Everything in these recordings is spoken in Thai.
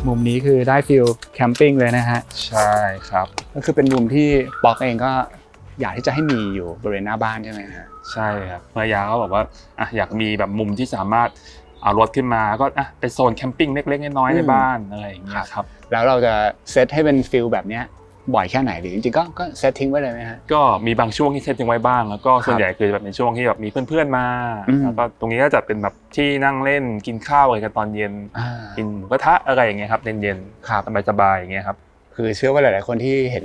มุมนี้คือได้ฟีลแคมปิ้งเลยนะฮะใช่ครับก็คือเป็นมุมที่ป๊อกเองก็อยากที่จะให้มีอยู่บริเวณหน้าบ้านใช่ไหมฮะใช่ครับภรรยาก็บอกว่าอยากมีแบบมุมที่สามารถเอารถขึ้นมาก็เป็นโซนแคมปิ้งเล็กๆน้อยๆในบ้านอะไรอย่างเงี้ยครับแล้วเราจะเซตให้เป็นฟีลแบบเนี้ยบ่อยแค่ไหนหรือจริงๆก็เซตทิ้งไว้เลยไหมฮะก็มีบางช่วงที่เซตทิ้งไว้บ้างแล้วก็ส่วนใหญ่คือแบบในช่วงที่แบบมีเพื่อนๆมาแล้วก็ตรงนี้ก็จะเป็นแบบที่นั่งเล่นกินข้าวอะไรกันตอนเย็นกินหมูกระทะอะไรอย่างเงี้ยครับเย็นๆสบายๆอย่างเงี้ยครับคือเชื่อว่าหลายๆคนที่เห็น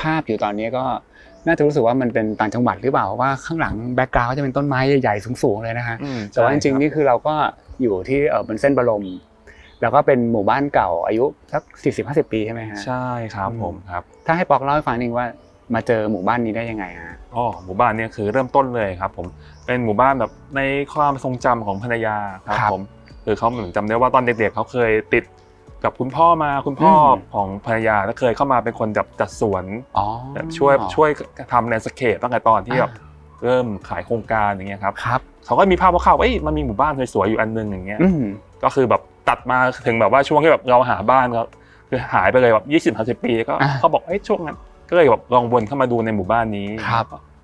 ภาพอยู่ตอนนี้ก็น่าจะรู้สึกว่ามันเป็นต่างจังหวัดหรือเปล่าเพราะว่าข้างหลังแบ็คกราวด์จะเป็นต้นไม้ใหญ่ๆสูงๆเลยนะฮะแต่ว่าจริงๆนี่คือเราก็อยู่ที่บนเส้นบรมแล้วก็เป็นหมู่บ้านเก่าอายุสัก40-50 ปีใช่ไหมฮะใช่ครับผมครับถ้าให้ปอกเล่าให้ฟังนิดนึงว่ามาเจอหมู่บ้านนี้ได้ยังไงฮะหมู่บ้านนี้คือเริ่มต้นเลยครับผมเป็นหมู่บ้านแบบในความทรงจำของภรรยาครับผมคือเขาเหมือนจำได้ว่าตอนเด็กๆเขาเคยติดกับคุณพ่อมาคุณพ่อของภรรยาแล้วเคยเข้ามาเป็นคนจัดสวนแบบช่วยทำแลนด์สเคปตั้งแต่ตอนที่แบบเริ่มขายโครงการอย่างเงี้ยครับเขาก็มีภาพว่ามันมีหมู่บ้านสวยๆอยู่อันนึงอย่างเงี้ยก็คือแบบตัดมาถึงแบบว่าช่วงที่แบบเราหาบ้านก็คือหายไปเลยแบบ20-30 ปีก็เขาบอกช่วงนั้นก็เลยแบบลองวนเข้ามาดูในหมู่บ้านนี้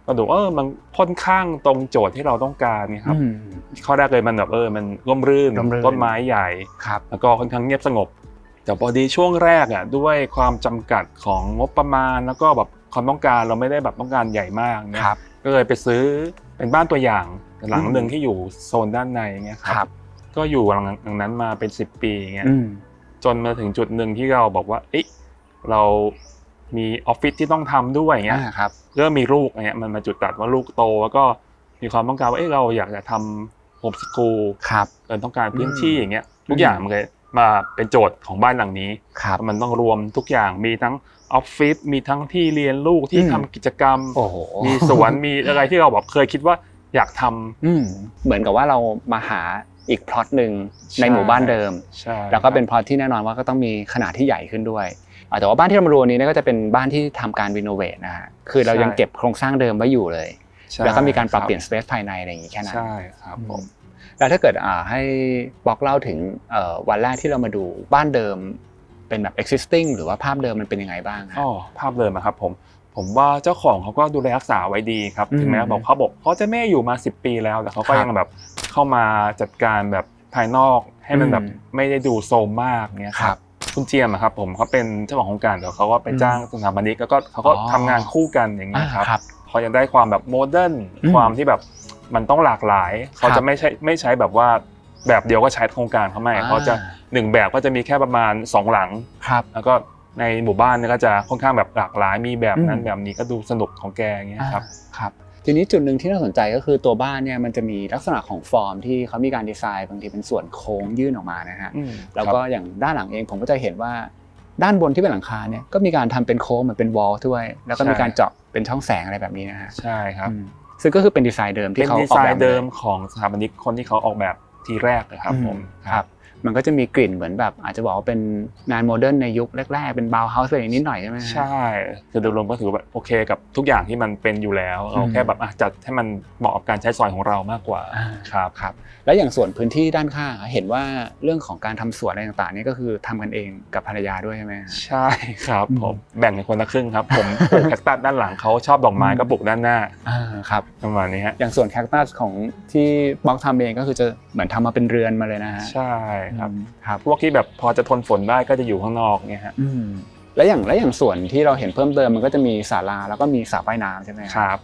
ก็ดูมันค่อนข้างตรงโจทย์ที่เราต้องการนี่ครับข้อแรกเลยมันแบบมันร่มรื่นต้นไม้ใหญ่แล้วก็ค่อนข้างเงียบสงบแต่พอดีช่วงแรกด้วยความจำกัดของงบประมาณแล้วก็แบบความต้องการเราไม่ได้แบบต้องการใหญ่มากเนี่ยก็เลยไปซื้อเป็นบ้านตัวอย่างหลังนึงที่อยู่โซนด้านในเงี้ยครับก็อยู่หลังนั้นมาเป็น10 ปีเงี้ยจนมาถึงจุดนึงที่เราบอกว่าเรามีออฟฟิศที่ต้องทำด้วยเงี้ยเริ่มมีลูกเงี้ยมันมาจุดตัดว่าลูกโตแล้วก็มีความต้องการว่าเราอยากจะทำโฮมสคูลต้องการพื้นที่อย่างเงี้ยทุกอย่างมันเลยมาเป็นโจทย์ของบ้านหลังนี้มันต้องรวมทุกอย่างมีทั้งออฟฟิศมีทั้งที่เรียนลูกที่ทำกิจกรรมมีสวนมีอะไรที่เราแบบเคยคิดว่าอยากทำเหมือนกับว่าเรามาหาอีกพล็อตนึงในหมู่บ้านเดิมแล้วก็เป็นพล็อตที่แน่นอนว่าก็ต้องมีขนาดที่ใหญ่ขึ้นด้วยแต่ว่าบ้านที่เรามาดูนี้ก็จะเป็นบ้านที่ทำการรีโนเวทนะฮะคือเรายังเก็บโครงสร้างเดิมไว้อยู่เลยแล้วก็มีการปรับเปลี่ยนสเปซภายในอะไรอย่างนี้แค่นั้นใช่ครับผมแล้วถ้าเกิดให้บอกเล่าถึงวันแรกที่เรามาดูบ้านเดิมเป็นแบบ existing หรือว่าภาพเดิมมันเป็นยังไงบ้างภาพเดิมครับผมว่าเจ้าของเขาก็ดูแลรักษาไว้ดีครับถึงแม้เขาบอกเขาจะไม่อยู่มา10 ปีแล้วแต่เขาก็ยังแบบเข้ามาจัดการแบบภายนอกให้มันแบบไม่ได้ดูโซมมากเนี่ยครับคุณเจียมครับผมเขาเป็นเจ้าของโครงการเดี๋ยวเขาก็ไปจ้างสถาปนิกแล้วก็เขาก็ทำงานคู่กันอย่างเงี้ยครับเขายังได้ความแบบโมเดิร์นความที่แบบมันต้องหลากหลายเขาจะไม่ใช้แบบว่าแบบเดียวก็ใช้โครงการเขาไม่เขาจะ1แบบก็จะมีแค่ประมาณ2 หลังแล้วก็ในหมู่บ้านเนี่ยก็จะค่อนข้างแบบหลากหลายมีแบบนั้นแบบนี้ก็ดูสนุกของแกอย่างเงี้ยครับทีนี้จุดหนึ่งที่น่าสนใจก็คือตัวบ้านเนี่ยมันจะมีลักษณะของฟอร์มที่เขามีการดีไซน์บางทีเป็นส่วนโค้งยื่นออกมานะฮะแล้วก็อย่างด้านหลังเองผมก็จะเห็นว่าด้านบนที่เป็นหลังคาเนี่ยก็มีการทำเป็นโค้งเหมือนเป็นวอลด้วยแล้วก็มีการเจาะเป็นช่องแสงอะไรแบบนี้นะฮะใช่ครับซึ่งก็คือเป็นดีไซน์เดิมที่เขาออกแบบเป็นดีไซน์เดิมของสถาปนิกคนที่เขาออกแบบทีแรกเลยครับผมครับมันก็จะมีกลิ่นเหมือนแบบอาจจะบอกว่าเป็นงานโมเดิร์นในยุคแรกๆเป็นบาวเฮาส์อะไรนิดหน่อยใช่ไหมใช่คือโดยรวมก็ถือว่าโอเคกับทุกอย่างที่มันเป็นอยู่แล้วเราแค่แบบจัดให้มันเหมาะกับการใช้สอยของเรามากกว่าครับแล้วอย่างส่วนพื้นที่ด้านข้างเห็นว่าเรื่องของการทำสวนอะไรต่างๆนี่ก็คือทำกันเองกับภรรยาด้วยใช่ไหมใช่ครับผมแบ่งกันคนละครึ่งครับผมปลูกแคคตัสด้านหลังเขาชอบดอกไม้ก็ปลูกด้านหน้าครับประมาณนี้ฮะอย่างส่วนแคคตัสของที่บ็อกทำเองก็คือจะเหมือนทำมาเป็นเรือนมาเลยนะฮะใช่ครับพวกที่แบบพอจะทนฝนได้ก็จะอยู่ข้างนอกเนี่ยฮะแล้วอย่างส่วนที่เราเห็นเพิ่มเติมมันก็จะมีศาลาแล้วก็มีสระว่ายน้ำใช่ไหมครับ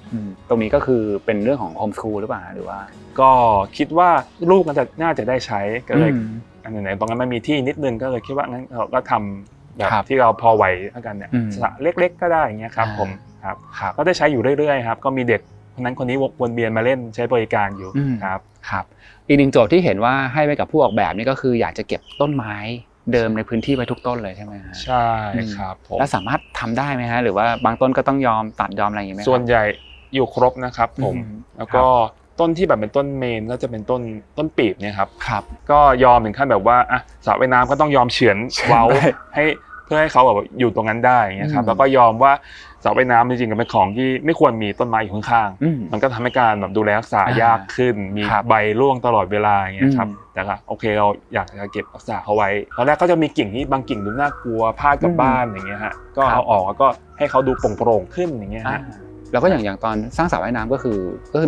ตรงนี้ก็คือเป็นเรื่องของโฮมสคูลหรือเปล่าหรือว่าก็คิดว่าลูกน่าจะได้ใช้ก็เลยไหนตรงนั้นมันมีที่นิดนึงก็เลยคิดว่างั้นเราก็ทำแบบที่เราพอไหวเท่ากันเนี่ยสระเล็กๆก็ได้อย่างเงี้ยครับผมครับก็ได้ใช้อยู่เรื่อยๆครับก็มีเด็กคนนั้นคนนี้วนเวียนมาเล่นใช้บริการอยู่ครับอีกหนึ่งโจทย์ที่เห็นว่าให้ไปกับผู้ออกแบบนี่ก็คืออยากจะเก็บต้นไม้เดิมในพื้นที่ไว้ทุกต้นเลยใช่ไหมฮะใช่ครับผมแล้วสามารถทำได้ไหมฮะหรือว่าบางต้นก็ต้องยอมตัดยอมอะไรอย่างเงี้ยไหมส่วนใหญ่อยู่ครบนะครับผมแล้วก็ต้นที่แบบเป็นต้นเมนก็จะเป็นต้นปีบเนี่ยครับก็ยอมถึงขั้นแบบว่าสระว่ายน้ำก็ต้องยอมเฉือนเว้าให้ เพื่อให้เขาแบบอยู่ตรงนั้นได้อย่างเงี้ยครับแล้วก็ยอมว่าสระว่ายน้ำจริงๆเป็นของที่ไม่ควรมีต้นไม้อยู่ข้างๆมันก็ทำให้การแบบดูแลรักษายากขึ้นมีใบร่วงตลอดเวลาอย่างเงี้ยครับแต่ก็โอเคเราอยากจะเก็บรักษาเขาไว้ตอนแรกก็จะมีกิ่งที่บางกิ่งดูน่ากลัวพาดกับบ้านอย่างเงี้ยฮะก็เอาออกแล้วก็ให้เขาดูโปร่งๆขึ้นอย่างเงี้ยฮะแล้วก็อย่างตอนสร้างสระว่ายน้ำก็คือ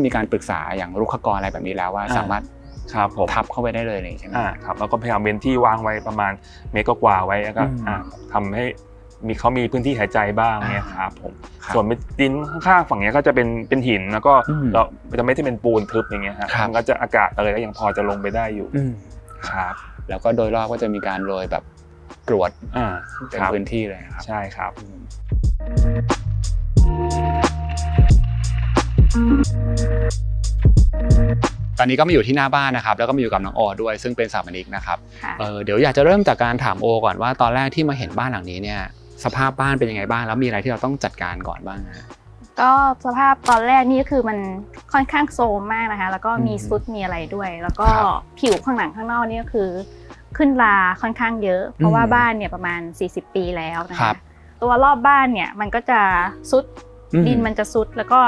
มีการปรึกษาอย่างรุกขกรอะไรแบบนี้แล้วว่าสามารถทับเข้าไปได้เลยใช่ไหมครับแล้วก็พยายามเว้นที่วางไว้ประมาณเมตรกว่าไว้แล้วก็ทำให้เขามีพื้นที่หายใจบ้างเนี่ยครับผมส่วนดินข้างๆฝั่งนี้ก็จะเป็นหินแล้วก็เราจะไม่ได้เป็นปูนทึบอย่างเงี้ยฮะมันก็จะอากาศอะไรก็ยังพอจะลงไปได้อยู่ครับแล้วก็โดยรอบก็จะมีการโรยแบบกรวดเป็นพื้นที่เลยครับใช่ครับตอนนี้ก็มาอยู่ที่หน้าบ้านนะครับแล้วก็มาอยู่กับน้องโอด้วยซึ่งเป็นสถาปนิกนะครับเดี๋ยวอยากจะเริ่มจากการถามโอก่อนว่าตอนแรกที่มาเห็นบ้านหลังนี้เนี่ยสภาพบ้านเป็นยังไงบ้างแล้วมีอะไรที่เราต้องจัดการก่อนบ้างฮะก็สภาพตอนแรกนี่คือมันค่อนข้างโทรมมากนะคะแล้วก็มีซุดมีอะไรด้วยแล้วก็ผิวข้างหลังข้างนอกนี่ก็คือขึ้นราค่อนข้างเยอะเพราะว่าบ้านเนี่ยประมาณ40ปีแล้วนะคะตัวรอบบ้านเนี่ยมันก็จะซุดดินมันจะซุดแล้วก็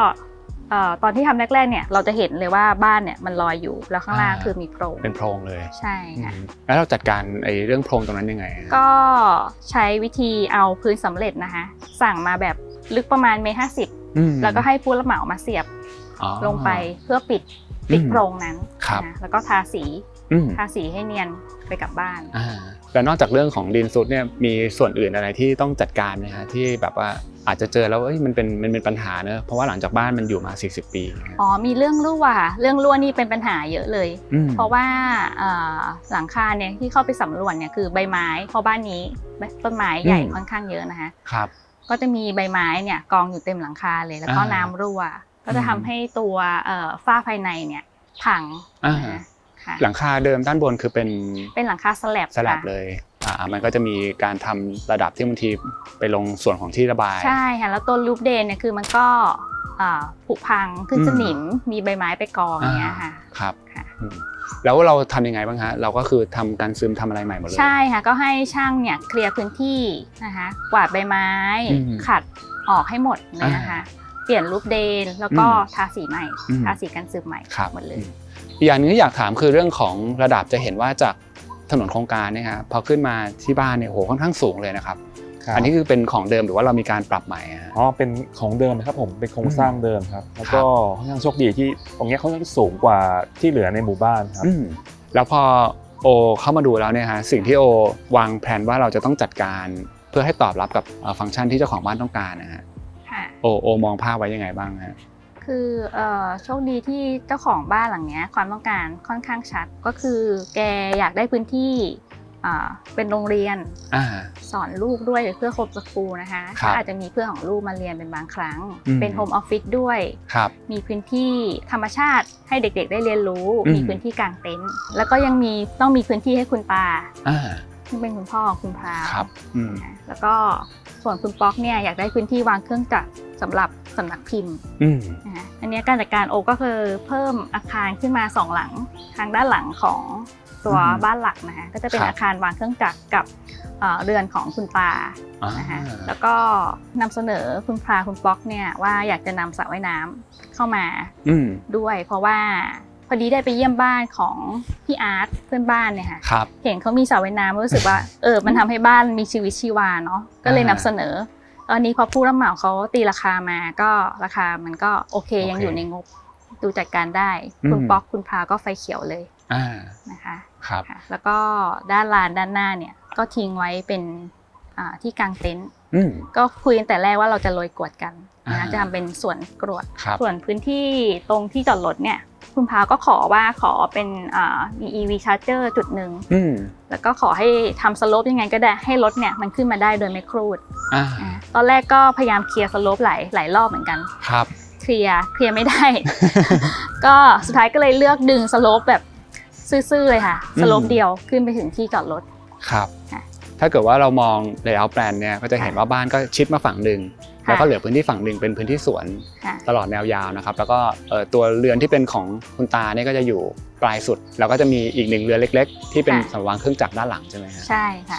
ตอนที่ทำแรกๆเนี่ยเราจะเห็นเลยว่าบ้านเนี่ยมันลอยอยู่แล้วข้างล่างคือมีโพรงเป็นโพรงเลยใช่ค่ะแล้วเราจัดการเรื่องโพรงตรงนั้นยังไงก็ใช้วิธีเอาพื้นสำเร็จนะคะสั่งมาแบบลึกประมาณ1.50 แล้วก็ให้ผู้รับเหมามาเสียบลงไปเพื่อปิดโพรงนั้นนะแล้วก็ทาสีให้เนียนไปกับบ้านแล้วนอกจากเรื่องของดินซุดเนี่ยมีส่วนอื่นอะไรที่ต้องจัดการไหมฮะที่แบบว่าอาจจะเจอแล้วมันเป็นปัญหาเนอะเพราะว่าหลังจากบ้านมันอยู่มา40ปีมีเรื่องรั่วนี่เป็นปัญหาเยอะเลยเพราะว่าหลังคาเนี่ยที่เข้าไปสำรวจเนี่ยคือใบไม้เพราะบ้านนี้ต้นไม้ใหญ่ค่อนข้างเยอะนะคะครับก็จะมีใบไม้เนี่ยกองอยู่เต็มหลังคาเลยแล้วก็น้ำรั่วก็จะทำให้ตัวฝ้าภายในเนี่ยพังหลังคาเดิมด้านบนคือเป็นหลังคาสลับเลยมันก็จะมีการทำระดับที่บางทีไปลงส่วนของที่ระบายใช่ค่ะแล้วต้นรูปเดนเนี่ยคือมันก็ผุพังขึ้นสนิมมีใบไม้ไปกองอย่างเงี้ยค่ะครับแล้วเราทำยังไงบ้างฮะเราก็คือทำการซึมทำอะไรใหม่หมดเลยใช่ค่ะก็ให้ช่างเนี่ยเคลียร์พื้นที่นะคะกวาดใบไม้ขัดออกให้หมดเลยนะคะเปลี่ยนรูปเดนแล้วก็ทาสีใหม่ทาสีกันซึมใหม่หมดเลยอีกอย่างนึงที่อยากถามคือเรื่องของระดับจะเห็นว่าจากถนนโครงการเนี่ยครับพอขึ้นมาที่บ้านเนี่ยโหค่อนข้างสูงเลยนะครับอันนี้คือเป็นของเดิมหรือว่าเรามีการปรับใหม่เป็นของเดิมครับผมเป็นโครงสร้างเดิมครับแล้วก็ค่อนข้างโชคดีที่ตรงนี้เขาสูงกว่าที่เหลือในหมู่บ้านครับแล้วพอโอเข้ามาดูแล้วเนี่ยฮะสิ่งที่โอวางแผนว่าเราจะต้องจัดการเพื่อให้ตอบรับกับฟังก์ชันที่เจ้าของบ้านต้องการนะฮะโอมองภาพไว้ยังไงบ้างฮะคือโชคดีที่เจ้าของบ้านหลังนี้ความต้องการค่อนข้างชัดก็คือแกอยากได้พื้นที่เป็นโรงเรียนสอนลูกด้วยเพื่อโฮมสคูลนะคะอาจจะมีเพื่อนของลูกมาเรียนเป็นบางครั้งเป็นโฮมออฟฟิศด้วยมีพื้นที่ธรรมชาติให้เด็กๆได้เรียนรู้มีพื้นที่กางเต็นท์แล้วก็ยังต้องมีพื้นที่ให้คุณตาที่เป็นคุณพ่อของคุณพราวแล้วก็ส่วนคุณป๊อกเนี่ยอยากได้พื้นที่วางเครื่องจักรสำหรับสำนักพิมพ์อันนี้การจัดการโอก็คือเพิ่มอาคารขึ้นมา2หลังทางด้านหลังของตัวบ้านหลักนะคะก็จะเป็นอาคารวางเครื่องจักรกับเรือนของคุณตานะคะแล้วก็นำเสนอคุณพราคุณป๊อกเนี่ยว่าอยากจะนำสระว่ายน้ำเข้ามาด้วยเพราะว่าพอดีได้ไปเยี่ยมบ้านของพี่อาร์ตเพื่อนบ้านเนี่ยค่ะเห็นเขามีสระว่ายน้ำรู้สึกว่ามันทำให้บ้านมีชีวิตชีวาเนาะก็เลยนำเสนอตอนนี้พอผู้รับเหมาเขาตีราคามาก็ราคามันก็โอเคยังอยู่ในงบดูจัดการได้คุณป๊อกคุณพราก็ไฟเขียวเลยนะคะแล้วก็ด้านลานด้านหน้าเนี่ยก็ทิ้งไว้เป็นที่กางเต็นท์ก็คุยกันแต่แรกว่าเราจะโรยกรวดกันนะจะทำเป็นสวนกรวดส่วนพื้นที่ตรงที่จอดรถเนี่ยคุณพาก็ขอเป็นมี EV charger จุดหนึ่งแล้วก็ขอให้ทำสโลปยังไงก็ได้ให้รถเนี่ยมันขึ้นมาได้โดยไม่ครูดตอนแรกก็พยายามเคลียร์สโลปหลายรอบเหมือนกันเคลียร์ไม่ได้ ก็สุดท้ายก็เลยเลือกดึงสโลปแบบซื่อๆเลยค่ะสโลปเดียวขึ้นไปถึงที่จอดรถ ครับ ค่ะ ถ้าเกิดว่าเรามอง layout plan เนี่ยก็จะเห็นว่าบ้านก็ชิดมาฝั่งหนึ่งแล้วก็เหลือพื้นที่ฝั่งหนึ่งเป็นพื้นที่สวน ค่ะ ตลอดแนวยาวนะครับแล้วก็ตัวเรือนที่เป็นของคุณตาเนี่ยก็จะอยู่ปลายสุดแล้วก็จะมีอีก1เรือนเล็กๆที่เป็นสำหรับวางเครื่องจักรด้านหลังใช่ไหมฮะ ใช่ค่ะ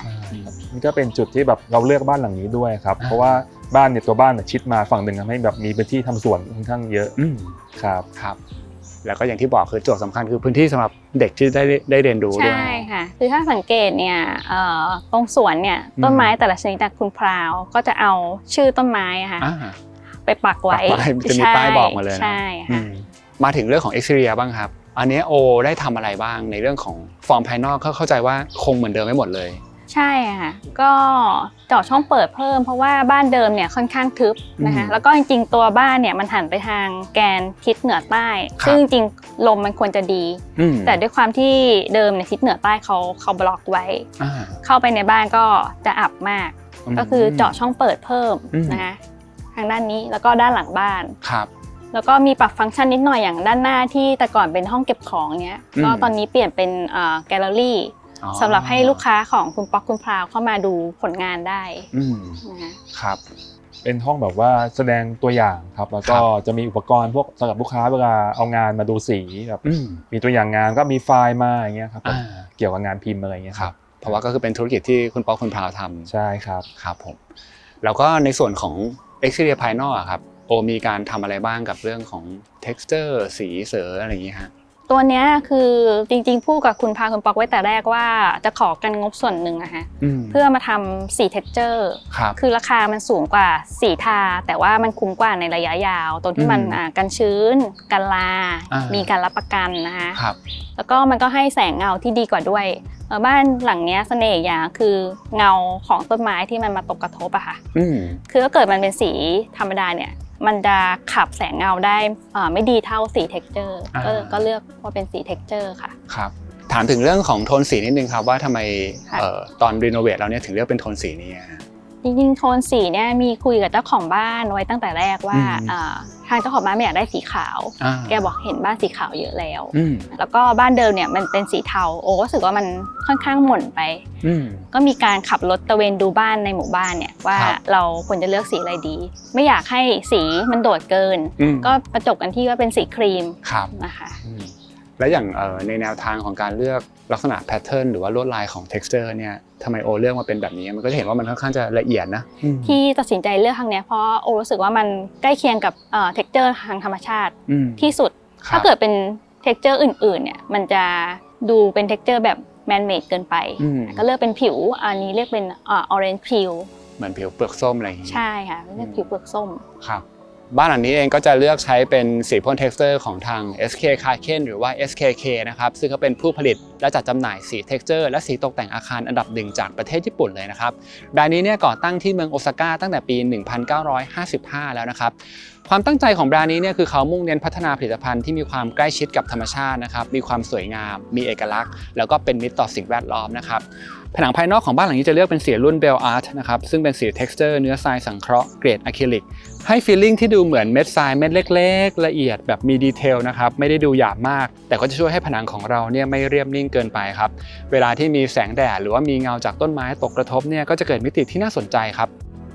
นี่ก็เป็นจุดที่แบบเราเลือกบ้านหลังนี้ด้วยครับเพราะว่าบ้านเนี่ยตัวบ้านชิดมาฝั่งหนึ่งทำให้แบบมีพื้นที่ทำสวนค่อนข้างเยอะครับ แล้วก็อย่างที่บอกคือโจทย์สำคัญคือพื้นที่สำหรับเด็กที่ได้เรียนรู้ด้วย ใช่ค่ะคือถ้าสังเกตเนี่ยตรงสวนเนี่ยต้นไม้แต่ละชนิดจากคุณพราวก็จะเอาชื่อต้นไม้อะค่ะไปปักไว้ จะมีป้ายบอกมาเลยนะ ใช่ค่ะ มาถึงเรื่องของ exterior บ้างครับอันนี้โอได้ทำอะไรบ้างในเรื่องของฟอร์มภายนอกเข้าใจว่าคงเหมือนเดิมไม่หมดเลยใช่ค่ะก็เจาะช่องเปิดเพิ่มเพราะว่าบ้านเดิมเนี่ยค่อนข้างทึบนะคะแล้วก็จริงๆตัวบ้านเนี่ยมันหันไปทางแกนทิศเหนือใต้ซึ่งจริงๆลมมันควรจะดีแต่ด้วยความที่เดิมเนี่ยทิศเหนือใต้เขาบล็อกไว้เข้าไปในบ้านก็จะอับมากก็คือเจาะช่องเปิดเพิ่มนะคะทางด้านนี้แล้วก็ด้านหลังบ้านแล้วก็มีปรับฟังก์ชันนิดหน่อยอย่างด้านหน้าที่แต่ก่อนเป็นห้องเก็บของเนี้ยก็ตอนนี้เปลี่ยนเป็นแกลเลอรี่สำหรับให้ลูกค้าของคุณป๊อกคุณพราวเข้ามาดูผลงานได้ครับเป็นห้องแบบว่าแสดงตัวอย่างครับแล้วก็จะมีอุปกรณ์พวกสำหรับลูกค้าเวลาเอางานมาดูสีแบบมีตัวอย่างงานก็มีไฟล์มาอย่างเงี้ยครับเกี่ยวกับงานพิมพ์อะไรเงี้ยครับเพราะว่าก็คือเป็นธุรกิจที่คุณป๊อกคุณพราวทำใช่ครับครับผมแล้วก็ในส่วนของ exterior ภายนอกครับโอมีการทำอะไรบ้างกับเรื่องของ texture สีเสืออะไรอย่างเงี้ยฮะตัวเนี้ยคือจริงๆพูดกับคุณพาคุณป๊อกไว้แต่แรกว่าจะขอกันงบส่วนหนึ่งนะคะเพื่อมาทำสี texture คือราคามันสูงกว่าสีทาแต่ว่ามันคุ้มกว่าในระยะยาวตรงที่มันกันชื้นกันลามีการรับประกันนะคะแล้วก็มันก็ให้แสงเงาที่ดีกว่าด้วยบ้านหลังเนี้ยเสน่ห์อย่างคือเงาของต้นไม้ที่มันมาตกกระทบอะค่ะคือถ้าเกิดมันเป็นสีธรรมดาเนี่ยมันจะขับแสงเงาได้ไม่ดีเท่าสี texture ก็เลือกว่าเป็นสี texture ค่ะครับถามถึงเรื่องของโทนสีนิดนึงครับว่าทำไมตอนรีโนเวทเราเนี่ยถึงเลือกเป็นโทนสีนี้จริงๆโทนสีเนี่ยมีคุยกับเจ้าของบ้านไว้ตั้งแต่แรกว่าทางเจ้าของบ้านไม่อยากได้สีขาวแกบอกเห็นบ้านสีขาวเยอะแล้วแล้วก็บ้านเดิมเนี่ยมันเป็นสีเทาโอ้ก็รู้สึกว่ามันค่อนข้างหม่นไปก็มีการขับรถตะเวนดูบ้านในหมู่บ้านเนี่ยว่าเราควรจะเลือกสีอะไรดีไม่อยากให้สีมันโดดเกินก็ประจบกันที่ว่าเป็นสีครีมนะคะและอย่างในแนวทางของการเลือกลักษณะแพทเทิร์นหรือว่าลวดลายของ texture เนี่ยทำไมโอเลือกมาเป็นแบบนี้มันก็จะเห็นว่ามันค่อนข้างจะละเอียดนะที่ตัดสินใจเลือกทางเนี้ยเพราะโอรู้สึกว่ามันใกล้เคียงกับtexture ทางธรรมชาติที่สุดถ้าเกิดเป็น texture อื่นๆเนี่ยมันจะดูเป็น texture แบบ man made เกินไปก็เลือกเป็นผิวอันนี้เรียกเป็นorange peel เหมือนผิวเปลือกส้มอะไรอย่างงี้ใช่ค่ะเรียกผิวเปลือกส้มครับบ้านหลังนี้เองก็จะเลือกใช้เป็นสีพ่น texture ของทาง SK Kaken หรือว่า SKK นะครับซึ่งเขาเป็นผู้ผลิตและจัดจำหน่ายสี texture และสีตกแต่งอาคารอันดับหนึ่งจากประเทศญี่ปุ่นเลยนะครับแบรนด์นี้เนี่ยก่อตั้งที่เมืองโอซาก้าตั้งแต่ปี 1955 แล้วนะครับความตั้งใจของแบรนด์นี้เนี่ยคือเขามุ่งเน้นพัฒนาผลิตภัณฑ์ที่มีความใกล้ชิดกับธรรมชาตินะครับมีความสวยงามมีเอกลักษณ์แล้วก็เป็นมิตรต่อสิ่งแวดล้อมนะครับผนังภายนอกของบ้านหลังนี้จะเลือกเป็นสีรุ่น Bell Art นะครับซึ่งเป็นสี texture เนื้อทรายสังเคราะห์เกรดอะคริลิกให้ feeling ที่ดูเหมือนเม็ดทรายเม็ดเล็กๆละเอียดแบบมีดีเทลนะครับไม่ได้ดูหยาบมากแต่ก็จะช่วยให้ผนังของเราเนี่ยไม่เรียบนิ่งเกินไปครับเวลาที่มีแสงแดดหรือว่ามีเงาจากต้นไม้ตกกระทบเนี่ยก็จะเกิดมิติที่น่าสนใจครับ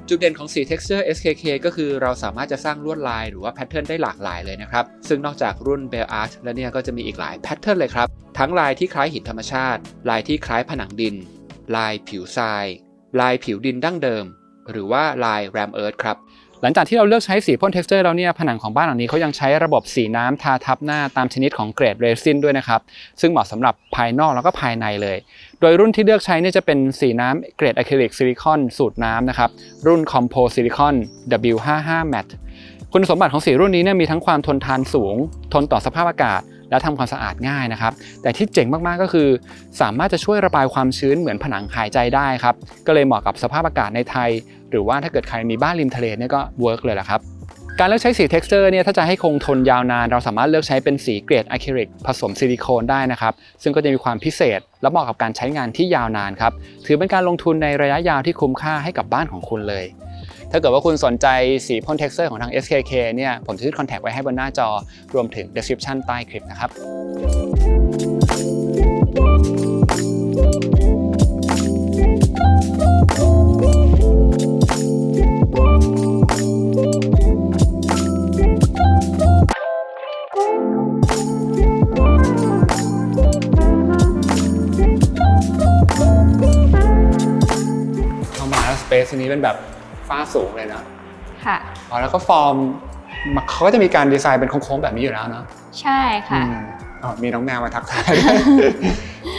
จุดเด่นของสี texture SKK ก็คือเราสามารถจะสร้างลวดลายหรือว่าแพทเทิร์นได้หลากหลายเลยนะครับซึ่งนอกจากรุ่น Bell Art แล้วเนี่ยก็จะมีอีกหลายแพทเทิร์นเลยครับทั้งลายที่คล้ายหินธรรมชาติลายที่คล้ายผนังดินลายผิวทรายลายผิวดินดั้งเดิมหรือว่าลาย Ram Earth ครับหลังจากที่เราเลือกใช้สีพ่น texture แล้วเนี่ยผนังของบ้านหลังนี้เขายังใช้ระบบสีน้ำทาทับหน้าตามชนิดของเกรดเรซินด้วยนะครับซึ่งเหมาะสำหรับภายนอกแล้วก็ภายในเลยโดยรุ่นที่เลือกใช้เนี่ยจะเป็นสีน้ำเกรดอะคริลิกซิลิคอนสูตรน้ำนะครับรุ่น Compo Silicon W55 Matte คุณสมบัติของสีรุ่นนี้เนี่ยมีทั้งความทนทานสูงทนต่อสภาพอากาศและทำความสะอาดง่ายนะครับแต่ที่เจ๋งมากๆก็คือสามารถจะช่วยระบายความชื้นเหมือนผนังหายใจได้ครับก็เลยเหมาะกับสภาพอากาศในไทยหรือว่าถ้าเกิดใครมีบ้านริมทะเลเนี่ยก็เวิร์กเลยแหละครับการเลือกใช้สี texture เนี่ยถ้าจะให้คงทนยาวนานเราสามารถเลือกใช้เป็นสีเกรดอะคริลิกผสมซิลิโคนได้นะครับซึ่งก็จะมีความพิเศษและเหมาะกับการใช้งานที่ยาวนานครับถือเป็นการลงทุนในระยะยาวที่คุ้มค่าให้กับบ้านของคุณเลยถ้าเกิดว่าคุณสนใจสีพ่น texture ของทาง SKK เนี่ยผมจะขึ้นคอนแทคไว้ให้บนหน้าจอรวมถึง description ใต้คลิปนะครับ ซนี้เป็นแบบฝ้าสูงเลยนะ ค่ะแล้วก็ฟอร์มเขาก็จะมีการดีไซน์เป็นโค้งๆแบบนี้อยู่แล้วเนาะใช่ค่ะมีน้องแมวมาทักทาย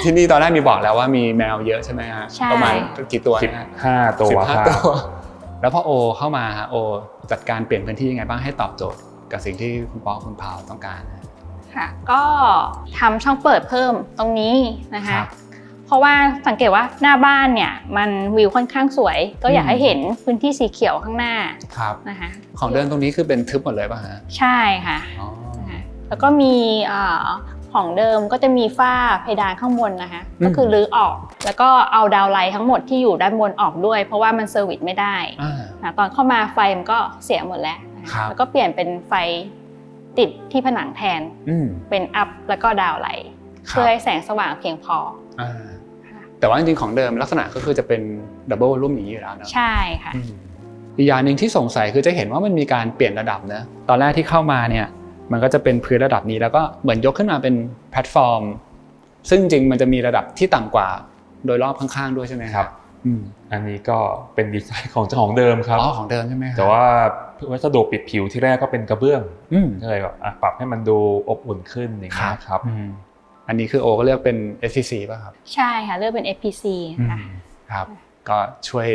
ที่นี่ตอนแรกมีบอกแล้วว่ามีแมวเยอะใช่ไหมฮะประมาณกี่ตัวนะ15 ตัวแล้วพอโอเข้ามาโอจัดการเปลี่ยนพื้นที่ยังไงบ้างให้ตอบโจทย์กับสิ่งที่คุณป๊อกคุณพาวต้องการค่ะก็ทำช่องเปิดเพิ่มตรงนี้นะคะเพราะว่าสังเกตว่าหน้าบ้านเนี่ยมันวิวค่อนข้างสวยก็อยากให้เห็นพื้นที่สีเขียวข้างหน้านะคะของเดินตรงนี้คือเป็นทึบหมดเลยป่ะฮะใช่ค่ะแล้วก็มีของเดิมก็จะมีฝ้าเพดานข้างบนนะคะก็คือรื้อออกแล้วก็เอาดาวไลท์ทั้งหมดที่อยู่ด้านบนออกด้วยเพราะว่ามันเซอร์วิสไม่ได้ตอนเข้ามาไฟมันก็เสียหมดแล้วแล้วก็เปลี่ยนเป็นไฟติดที่ผนังแทนเป็นอัพแล้วก็ดาวไลท์เพื่อให้แสงสว่างเพียงพอแต่ว่าจริงๆของเดิมลักษณะก็คือจะเป็นดับเบิลรูมอย่างนี้อยู่แล้วนะใช่ค่ะอีกอย่างหนึ่งที่สงสัยคือจะเห็นว่ามันมีการเปลี่ยนระดับนะตอนแรกที่เข้ามาเนี่ยมันก็จะเป็นพื้นระดับนี้แล้วก็เหมือนยกขึ้นมาเป็นแพลตฟอร์มซึ่งจริงมันจะมีระดับที่ต่ำกว่าโดยรอบข้างๆด้วยใช่ไหมครับอันนี้ก็เป็นดีไซน์ของเจ้าของเดิมครับของเดิมใช่ไหมครับแต่ว่าวัสดุปิดผิวที่แรกก็เป็นกระเบื้องก็เลยแบบปรับให้มันดูอบอุ่นขึ้นอย่างเงี้ยครับอันนี้คือโอก็เลือกเป็น FPC ป่ะครับใช่ค่ะเลือกเป็น FPC ค่ะครับก็ช่วย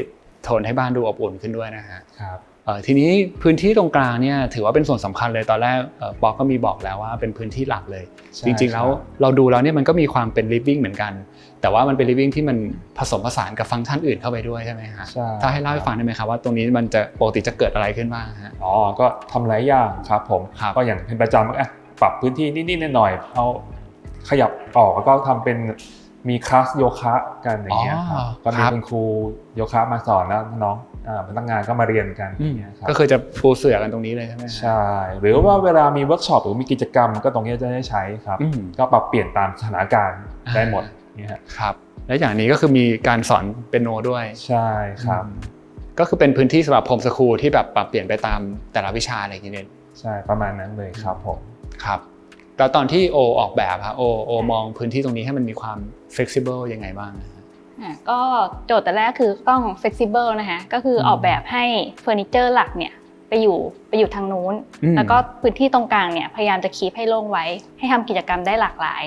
โทนให้บ้านดูอบอุ่นขึ้นด้วยนะฮะครับทีนี้พื้นที่ตรงกลางเนี่ยถือว่าเป็นส่วนสำคัญเลยตอนแรกปอก็มีบอกแล้วว่าเป็นพื้นที่หลักเลยจริงๆแล้วเราดูแล้วเนี่ยมันก็มีความเป็น living เหมือนกันแต่ว่ามันเป็น living ที่มันผสมผสานกับฟังก์ชันอื่นเข้าไปด้วยใช่ไหมฮะถ้าให้เล่าให้ฟังได้ไหมครับว่าตรงนี้มันจะปกติจะเกิดอะไรขึ้นบ้างฮะก็ทำหลายอย่างครับผมก็อย่างเป็นประจำก็ปรับพื้นที่นิดๆหน่อยๆเอาขยับออกแล้วก็ทำเป็นมีคลาสโยคะกันอย่างเงี้ยครับก็มีคุณครูโยคะมาสอนแล้วน้องพนักงานก็มาเรียนกันก็คือจะปูเสื่อกันตรงนี้เลยใช่ไหมใช่หรือว่าเวลามีเวิร์กช็อปหรือมีกิจกรรมก็ตรงนี้จะได้ใช้ครับก็ปรับเปลี่ยนตามสถานการณ์ได้หมดนี่ครับและอย่างนี้ก็คือมีการสอนเปียโนด้วยใช่ครับก็คือเป็นพื้นที่สำหรับโฮมสคูลที่แบบปรับเปลี่ยนไปตามแต่ละวิชาอะไรอย่างนี้ใช่ประมาณนั้นเลยครับผมครับแล้วตอนที่โอออกแบบโอมองพื้นที่ตรงนี้ให้มันมีความ flexible ยังไงบ้างก็โจทย์แต่แรกคือต้อง flexible นะคะก็คือออกแบบให้เฟอร์นิเจอร์หลักเนี่ยไปอยู่ทางนู้นแล้วก็พื้นที่ตรงกลางเนี่ยพยายามจะคีปให้โล่งไว้ให้ทำกิจกรรมได้หลากหลาย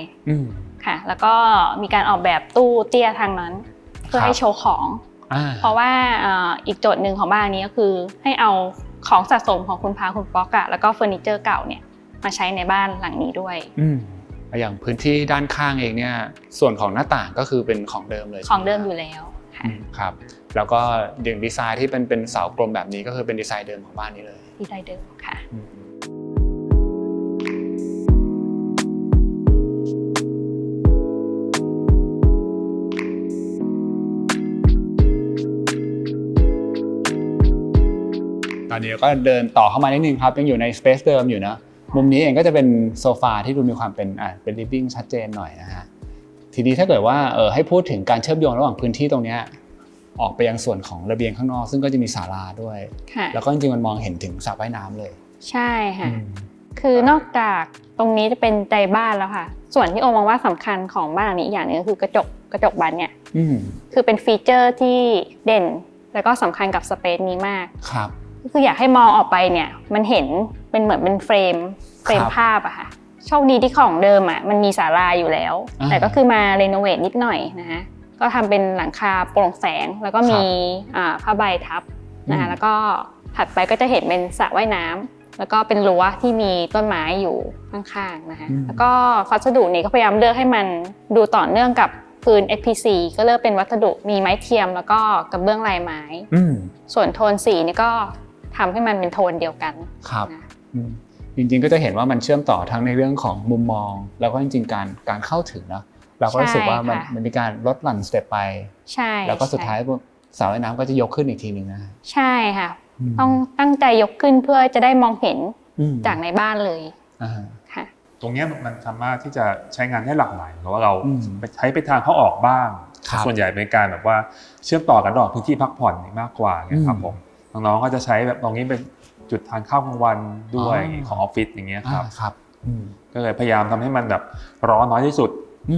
ค่ะแล้วก็มีการออกแบบตู้เตี้ยทางนั้นเพื่อให้โชว์ของเพราะว่าอีกโจทย์หนึ่งของบ้านนี้ก็คือให้เอาของสะสมของคุณพาคุณป๊อกแล้วก็เฟอร์นิเจอร์เก่าเนี่ยมาใช้ในบ้านหลังนี้ด้วยอย่างพื้นที่ด้านข้างเองเนี่ยส่วนของหน้าต่างก็คือเป็นของเดิมเลยของเดิมอยู่แล้วครับแล้วก็อย่างดีไซน์ที่เป็นเสากลมแบบนี้ก็คือเป็นดีไซน์เดิมของบ้านนี้เลยดีไซน์เดิมค่ะตอนนี้ก็เดินต่อเข้ามานิดนึงครับยังอยู่ในสเปซเดิมอยู่นะมุมนี้เองก็จะเป็นโซฟาที่ดูมีความเป็น living ชัดเจนหน่อยนะฮะทีนี้ถ้าเกิดว่าให้พูดถึงการเชื่อมโยงระหว่างพื้นที่ตรงนี้ออกไปยังส่วนของระเบียงข้างนอกซึ่งก็จะมีศาลาด้วยแล้วก็จริงๆมันมองเห็นถึงสระว่ายน้ำเลยใช่ค่ะคือนอกจากตรงนี้จะเป็นใจบ้านแล้วค่ะส่วนที่โอมองว่าสำคัญของบ้านหลังนี้อีกอย่างนึงก็คือกระจกบานเนี่ยคือเป็นฟีเจอร์ที่เด่นแล้วก็สำคัญกับสเปซนี้มากครับก็คืออยากให้มองออกไปเนี่ยมันเห็นเป็นเหมือนเป็นเฟรมภาพอะค่ะโชคดีที่ของเดิมมันมีศาลาอยู่แล้วแต่ก็คือมารีโนเวทนิดหน่อยนะคะก็ทำเป็นหลังคาโปร่งแสงแล้วก็มีผ้าใบทับนะคะแล้วก็ถัดไปก็จะเห็นเป็นสระว่ายน้ำแล้วก็เป็นรั้วที่มีต้นไม้อยู่ข้างๆนะคะแล้วก็วัสดุนี้ก็พยายามเลือกให้มันดูต่อเนื่องกับพื้น FPC ก็เลือกเป็นวัสดุมีไม้เทียมแล้วก็กระเบื้องลายไม้ส่วนโทนสีนี่ก็ทำให้มันเป็นโทนเดียวกันครับจริงๆก็จะเห็นว่ามันเชื่อมต่อทั้งในเรื่องของมุมมองแล้วก็จริงๆการเข้าถึงนะเราก็รู้สึกว่ามันมีการลดหลั่นสเต็ปไปใช่แล้วก็สุดท้ายสระว่ายน้ำก็จะยกขึ้นอีกทีนึงนะใช่ค่ะต้องตั้งใจยกขึ้นเพื่อจะได้มองเห็นจากในบ้านเลยค่ะตรงนี้มันสามารถที่จะใช้งานได้หลากหลายเพราะว่าเราใช้ไปทางเข้าออกบ้างส่วนใหญ่เป็นการแบบว่าเชื่อมต่อกันระหว่างพื้นที่พักผ่อนมากกว่าเนี่ยครับผมน้องๆก็จะใช้แบบตรงนี้เป็นจุดทานข้าวกลางวันด้วยของออฟฟิศอย่างเงี้ยครับก็เลยพยายามทำให้มันแบบร้อนน้อยที่สุด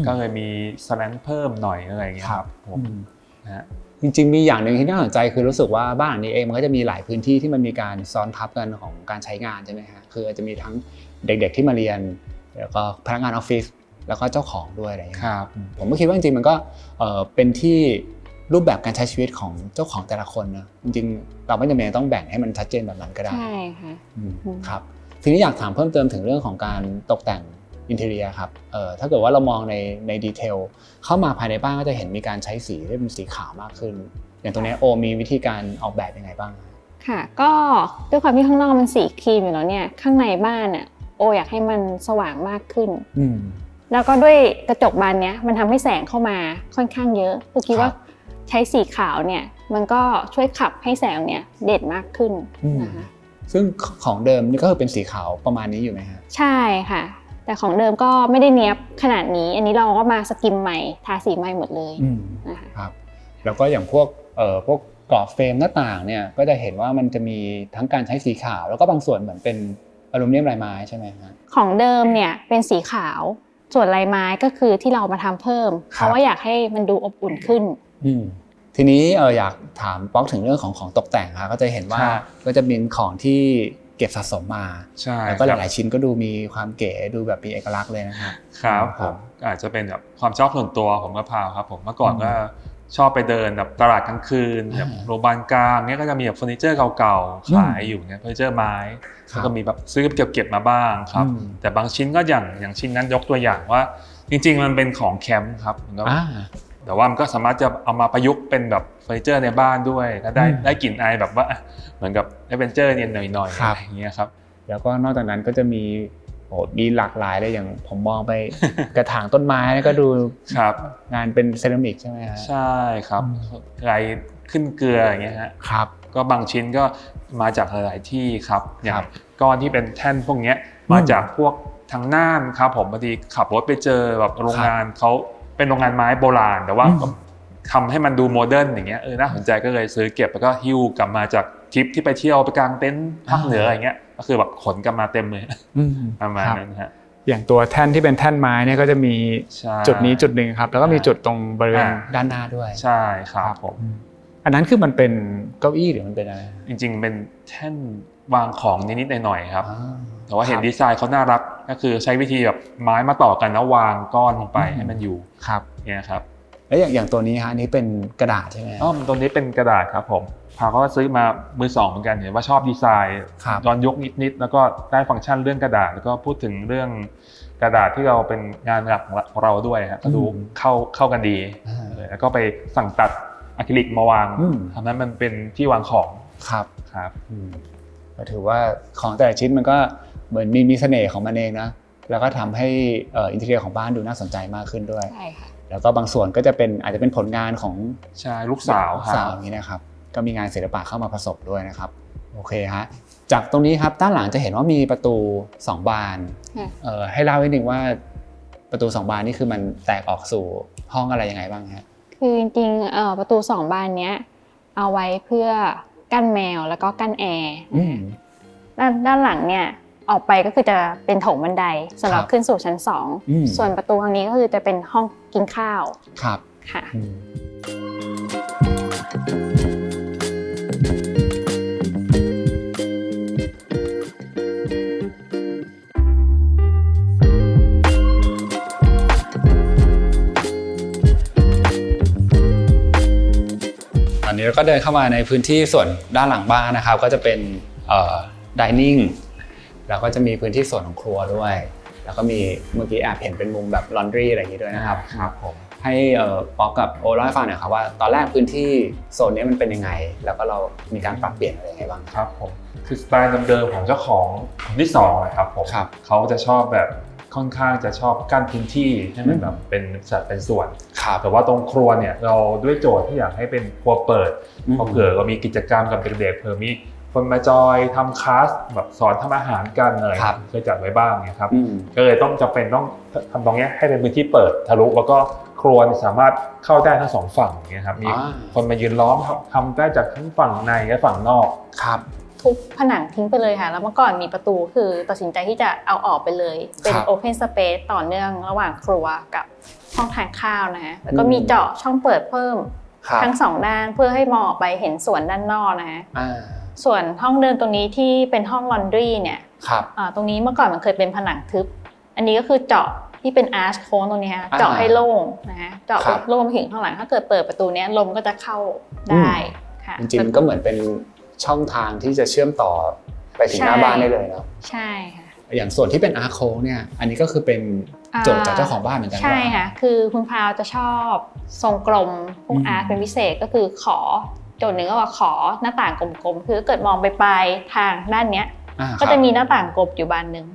ก็เลยมีแสแลนเพิ่มหน่อยอะไรอย่างเงี้ยครับผมนะฮะจ จริงๆมีอย่างหนึ่งที่น่าสนใจคือรู้สึกว่าบ้านหลังนี้เองมันก็จะมีหลายพื้นที่ที่มันมีการซ้อนทับกันของการใช้งานใช่ไหมฮะคืออาจจะมีทั้งเด็กๆที่มาเรียนแล้วก็พนักงานออฟฟิศแล้วก็เจ้าของด้วยอะไรอย่างเงี้ยครับผมก็คิดว่าจริงๆมันก็เป็นที่รูปแบบการใช้ชีวิตของเจ้าของแต่ละคนนะจริงๆเราไม่จำเป็นต้องแบ่งให้มันชัดเจนแบบนั้นก็ได้ใช่ค่ะครับทีนี้อยากถามเพิ่มเติมถึงเรื่องของการตกแต่งอินทีเรียครับถ้าเกิดว่าเรามองในดีเทลเข้ามาภายในบ้านก็จะเห็นมีการใช้สีที่เป็นสีขาวมากขึ้นอย่างตรงนี้โอมีวิธีการออกแบบยังไงบ้างค่ะก็ด้วยความที่ข้างนอกมันสีครีมอยู่แล้วเนี่ยข้างในบ้านอ่ะโออยากให้มันสว่างมากขึ้นแล้วก็ด้วยกระจกบานเนี้ยมันทำให้แสงเข้ามาค่อนข้างเยอะคือคิดว่าใช้สีขาวเนี่ยมันก็ช่วยขับให้แสงเนี่ยเด่นมากขึ้นนะคะซึ่งของเดิมนี่ก็คือเป็นสีขาวประมาณนี้อยู่ไหมฮะใช่ค่ะแต่ของเดิมก็ไม่ได้เนียบขนาดนี้อันนี้เราก็มาสกิมใหม่ทาสีใหม่หมดเลยนะคะครับแล้วก็อย่างพวกกรอบเฟรมหน้าต่างเนี่ยก็จะเห็นว่ามันจะมีทั้งการใช้สีขาวแล้วก็บางส่วนเหมือนเป็นอลูมิเนียมลายไม้ใช่ไหมฮะของเดิมเนี่ยเป็นสีขาวส่วนลายไม้ก็คือที่เรามาทำเพิ่มเพราะว่าอยากให้มันดูอบอุ่นขึ้นทีนี้อยากถามป๊อกถึงเรื่องของตกแต่งครับก็จะเห็นว่าก็จะมีของที่เก็บสะสมมาแล้วก็หลายๆชิ้นก็ดูมีความเก๋ดูแบบมีเอกลักษณ์เลยนะครับครับผมอาจจะเป็นแบบความชอบส่วนตัวผมก็พาครับผมเมื่อก่อนก็ชอบไปเดินแบบตลาดกลางคืนแบบโรงพยาบาลกลางเนี้ยก็จะมีแบบเฟอร์นิเจอร์เก่าๆขายอยู่เนี่ยเฟอร์นิเจอร์ไม้แล้วก็มีแบบซื้อเก็บมาบ้างครับแต่บางชิ้นก็อย่างชิ้นนั้นยกตัวอย่างว่าจริงๆมันเป็นของแคมป์ครับแต่ว่ามันก็สามารถจะเอามาประยุกต์เป็นแบบเฟอร์นิเจอร์ในบ้านด้วยก็ได้กลิ่นอายแบบว่าเหมือนกับแอดเวนเจอร์เนี่ยหน่อยๆอะไรอย่างเงี้ยครับแล้วก็นอกจากนั้นก็จะมีหลากหลายเลยอย่างผมมองไปกระถางต้นไม้ก็ดูงานเป็นเซรามิกใช่ไหมครับใช่ครับลายขึ้นเกลืออย่างเงี้ยฮะครับก็บางชิ้นก็มาจากหลายๆที่ครับอย่างก้อนที่เป็นแท่นพวกเนี้ยมาจากพวกทางน่านครับผมบางทีขับรถไปเจอแบบโรงงานเขาเป็นโรงงานไม้โบราณแต่ว่าทำให้มันดูโมเดิร์นอย่างเงี้ยน่าสนใจก็เลยซื้อเก็บแล้วก็หิ้วกลับมาจากทริปที่ไปเที่ยวไปกางเต็นท์ภาคเหนืออย่างเงี้ยก็คือแบบขนกลับมาเต็มเลยประมาณนั้นฮะอย่างตัวแท่นที่เป็นแท่นไม้เนี่ยก็จะมีจุดนี้จุดหนึ่งครับแล้วก็มีจุดตรงบริเวณด้านหน้าด้วยใช่ครับผมอันนั้นคือมันเป็นเก้าอี้หรือมันเป็นอะไรจริงๆเป็นแท่นวางของนิดๆหน่อยๆครับแต่ว่าเห็นดีไซน์เขาน่ารักก็คือใช้วิธีแบบไม้มาต่อกันแล้ววางก้อนลงไปให้มันอยู่ครับเนี่ยครับแล้วอย่างตัวนี้ฮะอันนี้เป็นกระดาษใช่ไหมตัวนี้เป็นกระดาษครับผมพาเขาซื้อมามือสองเหมือนกันเห็นว่าชอบดีไซน์ย้อนยุคนิดๆแล้วก็ได้ฟังก์ชันเรื่องกระดาษแล้วก็พูดถึงเรื่องกระดาษที่เราเป็นงานหลักของเราด้วยครับก็ดูเข้ากันดีแล้วก็ไปสั่งตัดอะคริลิกมาวางทำให้มันเป็นที่วางของครับครับก็ถือว่าของแต่ละชิ้นมันก็เหมือนมีเสน่ห์ของมันเองนะแล้วก็ทำให้อินทีเรียของบ้านดูน่าสนใจมากขึ้นด้วยใช่ค่ะแล้วก็บางส่วนก็จะเป็นอาจจะเป็นผลงานของใช่ลูกสาวอย่างนี้นะครับก็มีงานศิลปะเข้ามาผสมด้วยนะครับโอเคฮะจากตรงนี้ครับด้านหลังจะเห็นว่ามีประตู2บานให้เล่านิดนึงว่าประตู2บานนี่คือมันแตกออกสู่ห้องอะไรยังไงบ้างฮะคือจริงๆประตู2บานเนี้ยเอาไว้เพื่อกั้นแมวแล้วก็กั้นแอร์ด้านหลังเนี่ยออกไปก็คือจะเป็นโถงบันไดสำหรับขึ้นสู่ชั้น2ส่วนประตูทางนี้ก็คือจะเป็นห้องกินข้าวครับค่ะตอนนี้เราก็เดินเข้ามาในพื้นที่ส่วนด้านหลังบ้านนะครับก็จะเป็นdining แล้วก็จะมีพื้นที่ส่วนของครัวด้วยแล้วก็มีเมื่อกี้แอบเห็นเป็นมุมแบบ laundry อะไรอย่างนี้ด้วยนะครับครับผมให้ป๊อกกับโอเล่าให้ฟังหน่อยครับว่าตอนแรกพื้นที่โซนนี้มันเป็นยังไงแล้วก็เรามีการปรับเปลี่ยนอะไรยังไงบ้างครับผมคือสไตล์เดิมๆของเจ้าของคนที่2นะครับผมเขาจะชอบแบบค่อนข้างจะชอบกั้นพื้นที่ให้มันแบบเป็นสัดเป็นส่วนแต่ว่าตรงครัวเนี่ยเราด้วยโจทย์ที่อยากให้เป็นครัวเปิดเพราะเผื่อเรามีกิจกรรมกับเด็กๆเผื่อมีคนมาจอยทำคลาสแบบสอนทำอาหารกันอะไรเคยจัดไว้บ้างเนี่ยครับก็เลยต้องจำเป็นต้องทำตรงนี้ให้เป็นพื้นที่เปิดทะลุแล้วก็ครัวสามารถเข้าได้ทั้งสองฝั่งเนี่ยครับมีคนมายืนล้อมทำได้จากทั้งฝั่งในและฝั่งนอกครับทุบผนังทิ้งไปเลยค่ะแล้วเมื่อก่อนมีประตูคือตัดสินใจที่จะเอาออกไปเลยเป็น Open Space ต่อเนื่องระหว่างครัวกับห้องทานข้าวนะฮะแล้วก็มีเจาะช่องเปิดเพิ่ม ทั้งสองด้านเพื่อให้มองออกไปเห็นสวนด้านนอกนะคะ ส่วนห้องเดินตรงนี้ที่เป็นห้องลอนดรีเนี่ยตรงนี้เมื่อก่อนมันเคยเป็นผนังทึบอันนี้ก็คือเจาะที่เป็นอาร์ชโค้งตรงนี้ค่ะเจาะให้โล่งนะคะเจาะโล่งไปถึงข้างหลังถ้าเกิดเปิดประตูนี้ลมก็จะเข้าได้ค่ะจริงๆก็เหมือนเป็นช่องทางที่จะเชื่อมต่อไปถึงหน้าบ้านได้เลยเนาะใช่ค่ะอย่างส่วนที่เป็นอาร์โค้งเนี่ยอันนี้ก็คือเป็นโจทย์จากเจ้าของบ้านเหมือนกันใช่ค่ะคือคุณพาวจะชอบทรงกลมพวกอาร์ตเป็นพิเศษก็คือขอโจทย์หนึ่งก็ว่าขอหน้าต่างกลมๆคือเกิดมองไปปลายทางด้านเนี้ยก็จะมีหน้าต่างกลมอยู่บานหนึ่ง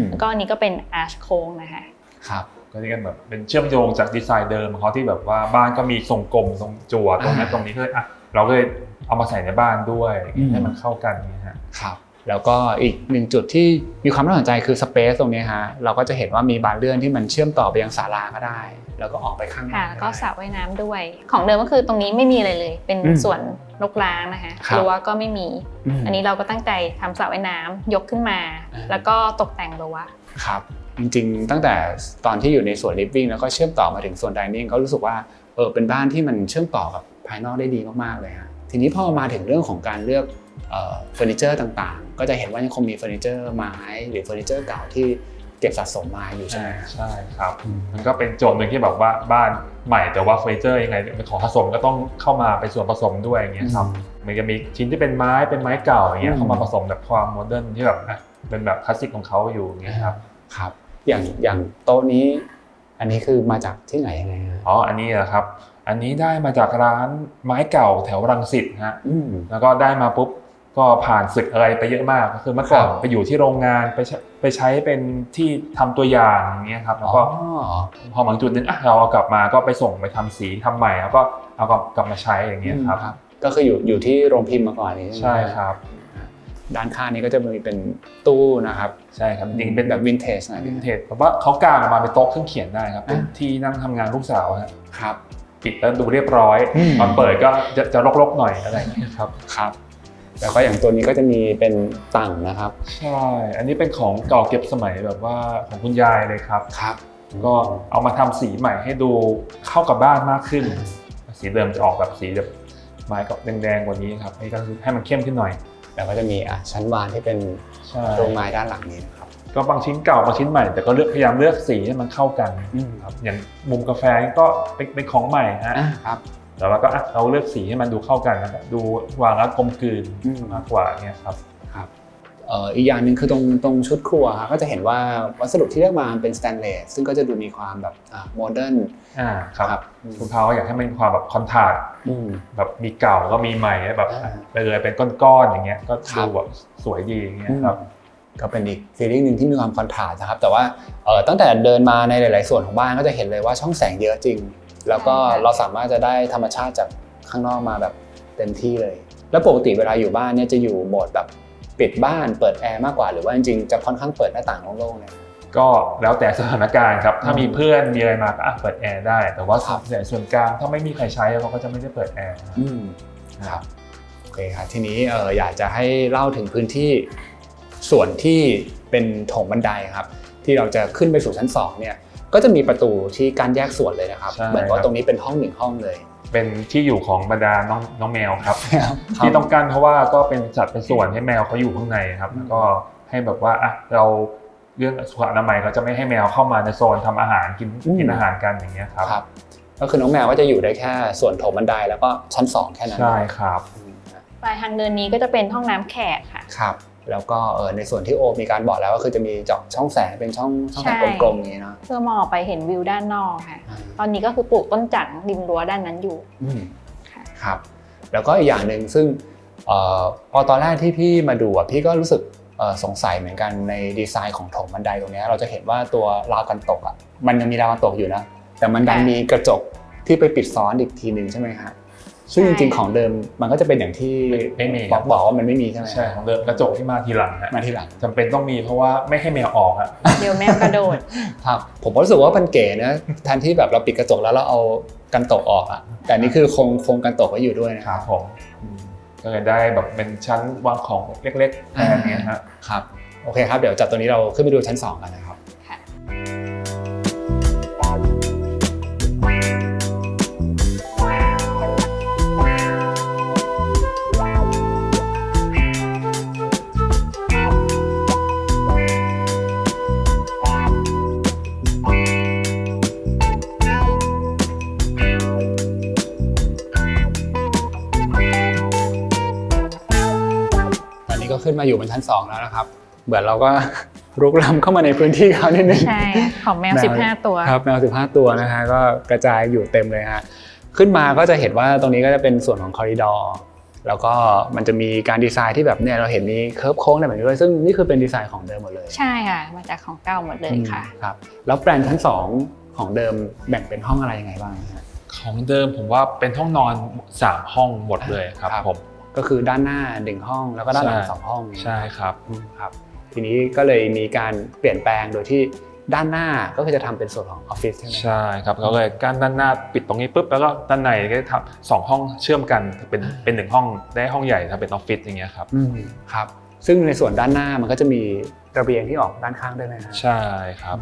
แล้วก็อันนี้ก็เป็นอาร์ชโค้งนะคะครับก็นี่กันแบบเป็นเชื่อมโยงจากดีไซน์เดิมเขาที่แบบว่าบ้านก็มีทรงกลมทรงจั่วตรงนั้นตรงนี้เลยเราก็เลยเอามาใส่ในบ้านด้วยให้มันเข้ากันนี่ฮะครับแล้วก็อีกหนึ่งจุดที่มีความน่าสนใจคือสเปซตรงนี้ฮะเราก็จะเห็นว่ามีบานเลื่อนที่มันเชื่อมต่อไปยังศาลาก็ได้แล้วก็ออกไปข้างนอกแล้วก็สระว่ายน้ำด้วยของเดิมก็คือตรงนี้ไม่มีอะไรเลยเป็นส่วนรกร้างนะคะรั้วก็ไม่มีอันนี้เราก็ตั้งใจทำสระว่ายน้ำยกขึ้นมาแล้วก็ตกแต่งรั้วครับจริงๆตั้งแต่ตอนที่อยู่ในส่วน living แล้วก็เชื่อมต่อมาถึงส่วน dining ก็รู้สึกว่าเป็นบ้านที่มันเชื่อมต่อกับภายนอกได้ดีมากๆเลยฮะทีนี้พอมาถึงเรื่องของการเลือกเฟอร์นิเจอร์ต่างๆก็จะเห็นว่ายังคงมีเฟอร์นิเจอร์ไม้หรือเฟอร์นิเจอร์เก่าที่เก็บสะสมมาอยู่ใช่ไหมใช่ครับมันก็เป็นโจทย์หนึ่งที่แบบว่าบ้านใหม่แต่ว่าเฟอร์นิเจอร์ยังไงเป็นของผสมก็ต้องเข้ามาเป็นส่วนผสมด้วยอย่างเงี้ยครับมันจะมีชิ้นที่เป็นไม้เก่าอย่างเงี้ยเข้ามาผสมแบบความโมเดิร์นที่แบบเป็นแบบคลาสสิกของเขาอยู่อย่างเงี้ยครับครับอย่างโต๊ะนี้อันนี้คือมาจากที่ไหนยังไงอันนี้เหรอครับอันนี้ได้มาจากร้านไม้เก่าแถวรังสิตฮะแล้วก็ได้มาปุ๊บก็ผ่านศึกอะไรไปเยอะมากก็คือเมื่อก่อนไปอยู่ที่โรงงานไปใช้เป็นที่ทำตัวอย่างอย่างเงี้ยครับแล้วก็พอถึงจุดนึงเราเอากลับมาก็ไปส่งไปทำสีทำใหม่แล้วก็เอากลับมาใช้อย่างเงี้ยครับก็คืออยู่ที่โรงพิมพ์มาก่อนนี้ใช่ครับด้านข้างนี้ก็จะมีเป็นตู้นะครับใช่ครับจริงเป็นแบบวินเทจนะวินเทจเพราะว่าเขากางออกมาเป็นโต๊ะเครื่องเขียนได้ครับเป็นที่นั่งทำงานลูกสาวครับปิดแล้วดูเรียบร้อยตอนเปิดก็จะรกๆหน่อยอะไรอย่างเงี้ยครับครับแล้วก็อย่างตัวนี้ก็จะมีเป็นต่างนะครับใช่อันนี้เป็นของเก่าเก็บสมัยแบบว่าของคุณยายเลยครับก็เอามาทำสีใหม่ให้ดูเข้ากับบ้านมากขึ้นสีเดิมจะออกแบบสีแบบไม้กับแดงๆกว่านี้ครับนี่ก็คือให้มันเข้มขึ้นหน่อยแล้วก็จะมีชั้นวางที่เป็นโรงไม้ด้านหลังนี้นะครับก็บางชิ้นเก่าบางชิ้นใหม่แต่ก็พยายามเลือกสีให้มันเข้ากันครับอย่างมุมกาแฟก็เป็นของใหม่ครับแต่ว่าก็เราเลือกสีให้มันดูเข้ากันนะครับดูวางแล้วกลมกลืนมากกว่าเนี่ยครับอีกอย่างหนึ่งคือตรงชุดครัวครับก็จะเห็นว่าวัสดุที่เลือกมาเป็นสแตนเลสซึ่งก็จะดูมีความแบบโมเดิร์นครับคุณพาวอยากให้มันมีความแบบคอนทราสต์แบบมีเก่าก็มีใหม่แบบเลยเป็นก้อนๆอย่างเงี้ยก็ดูแบบสวยดีอย่างเงี้ยครับก็เป็นอีกฟีลลิ่งนึงที่มีความคอนทราสต์นะครับแต่ว่าตั้งแต่เดินมาในหลายๆส่วนของบ้านก็จะเห็นเลยว่าช่องแสงเยอะจริงแล้วก็เราสามารถจะได้ธรรมชาติจากข้างนอกมาแบบเต็มที่เลยแล้วปกติเวลาอยู่บ้านเนี่ยจะอยู่โหมดแบบปิดบ้านเปิดแอร์มากกว่าหรือว่าจริงๆจะค่อนข้างเปิดหน้าต่างโล่งๆเลยก็แล้วแต่สถานการณ์ครับถ้ามีเพื่อนมีอะไรมาก็เปิดแอร์ได้แต่ว่าส่วนกลางถ้าไม่มีใครใช้เราก็จะไม่ได้เปิดแอร์ครับโอเคครับทีนี้อยากจะให้เล่าถึงพื้นที่ส่วนที่เป็นโถงบันไดครับที่เราจะขึ้นไปสู่ชั้น2เนี่ยก็จะมีประตูที่การแยกส่วนเลยนะครับเหมือนว่าตรงนี้เป็นห้อง1ห้องเลยเป็นที่อยู่ของบรรดาน้องแมวครับที่ต้องการเพราะว่าก็เป็นจัดเป็นส่วนให้แมวเขาอยู่ข้างในครับแล้วก็ให้แบบว่าเราเรื่องสุขอนามัยเขาจะไม่ให้แมวเข้ามาในโซนทำอาหารกินอาหารกันอย่างเงี้ยครับก็คือน้องแมวก็จะอยู่ได้แค่ส่วนโถงบันไดแล้วก็ชั้น2แค่นั้นใช่ครับปลายทางเดินนี้ก็จะเป็นห้องน้ำแขกค่ะครับแล้วก็ในส่วนที่โอมีการบอกแล้วก็คือจะมีเจาะช่องแสงเป็นช่องแสงกลมๆนี้เนาะเพื่อมองไปเห็นวิวด้านนอกค่ะตอนนี้ก็คือปลูกต้นจันทร์ริมรั้วด้านนั้นอยู่ครับแล้วก็อีกอย่างหนึ่งซึ่งพอตอนแรกที่พี่มาดูพี่ก็รู้สึกสงสัยเหมือนกันในดีไซน์ของโถงบันไดตรงนี้เราจะเห็นว่าตัวราวกันตกมันยังมีราวกันตกอยู่นะแต่มันดันมีกระจกที่ไปปิดซ้อนอีกทีนึงใช่ไหมฮะซึ่งจริงๆของเดิมมันก็จะเป็นอย่างที่บอกว่ามันไม่มีใช่ไหมใช่ของเดิมกระจกที่มาทีหลังมาทีหลังจำเป็นต้องมีเพราะว่าไม่ให้แมวออกเดี๋ยวแมวกระโดดครับผมรู้สึกว่ามันเก๋นะแทนที่แบบเราปิดกระจกแล้วเราเอากันตกออกแต่นี่คือคงกันตกไว้อยู่ด้วยนะครับผมก็เลยได้แบบเป็นชั้นวางของเล็กๆแทนนี้ครับโอเคครับเดี๋ยวจากตัวนี้เราขึ้นไปดูชั้น2กันนะครับ นี้ก็ขึ้นมาอยู่บนชั้น2แล้วนะครับเหมือนเราก็รุกล้ำเข้ามาในพื้นที่เขานิดนึง ใช่ของแมว15ตัวครับแมว15ตัวนะฮะก็กระจายอยู่เต็มเลยฮะขึ้นมาก็จะเห็นว่าตรงนี้ก็จะเป็นส่วนของคอริดอร์แล้วก็มันจะมีการดีไซน์ที่แบบเนี่ยเราเห็นมีเคิร์ฟโค้งอะไรแบบนี้ด้วยซึ่งนี่คือเป็นดีไซน์ของเดิมหมดเลยใช่ค่ะมาจากของเก่าหมดเลยค่ะครับแล้วแปลนชั้น2ของเดิมแบ่งเป็นห้องอะไรยังไงบ้างฮะของเดิมผมว่าเป็นห้องนอน3ห้องหมดเลยครับผมก็คือด้านหน้า1ห้องแล้วก็ด้านหลัง2ห้องใช่ครับครับทีนี้ก็เลยมีการเปลี่ยนแปลงโดยที่ด้านหน้าก็คือจะทำเป็นส่วนของออฟฟิศใช่ไหมใช่ครับก็เลยกั้นด้านหน้าปิดตรงนี้ปุ๊บแล้วก็ด้านในก็ทำ2ห้องเชื่อมกันเป็น1ห้องได้ห้องใหญ่ทำเป็นออฟฟิศอย่างเงี้ยครับครับซึ่งในส่วนด้านหน้ามันก็จะมีระเบียงที่ออกด้านข้างด้วยนะใช่ครับ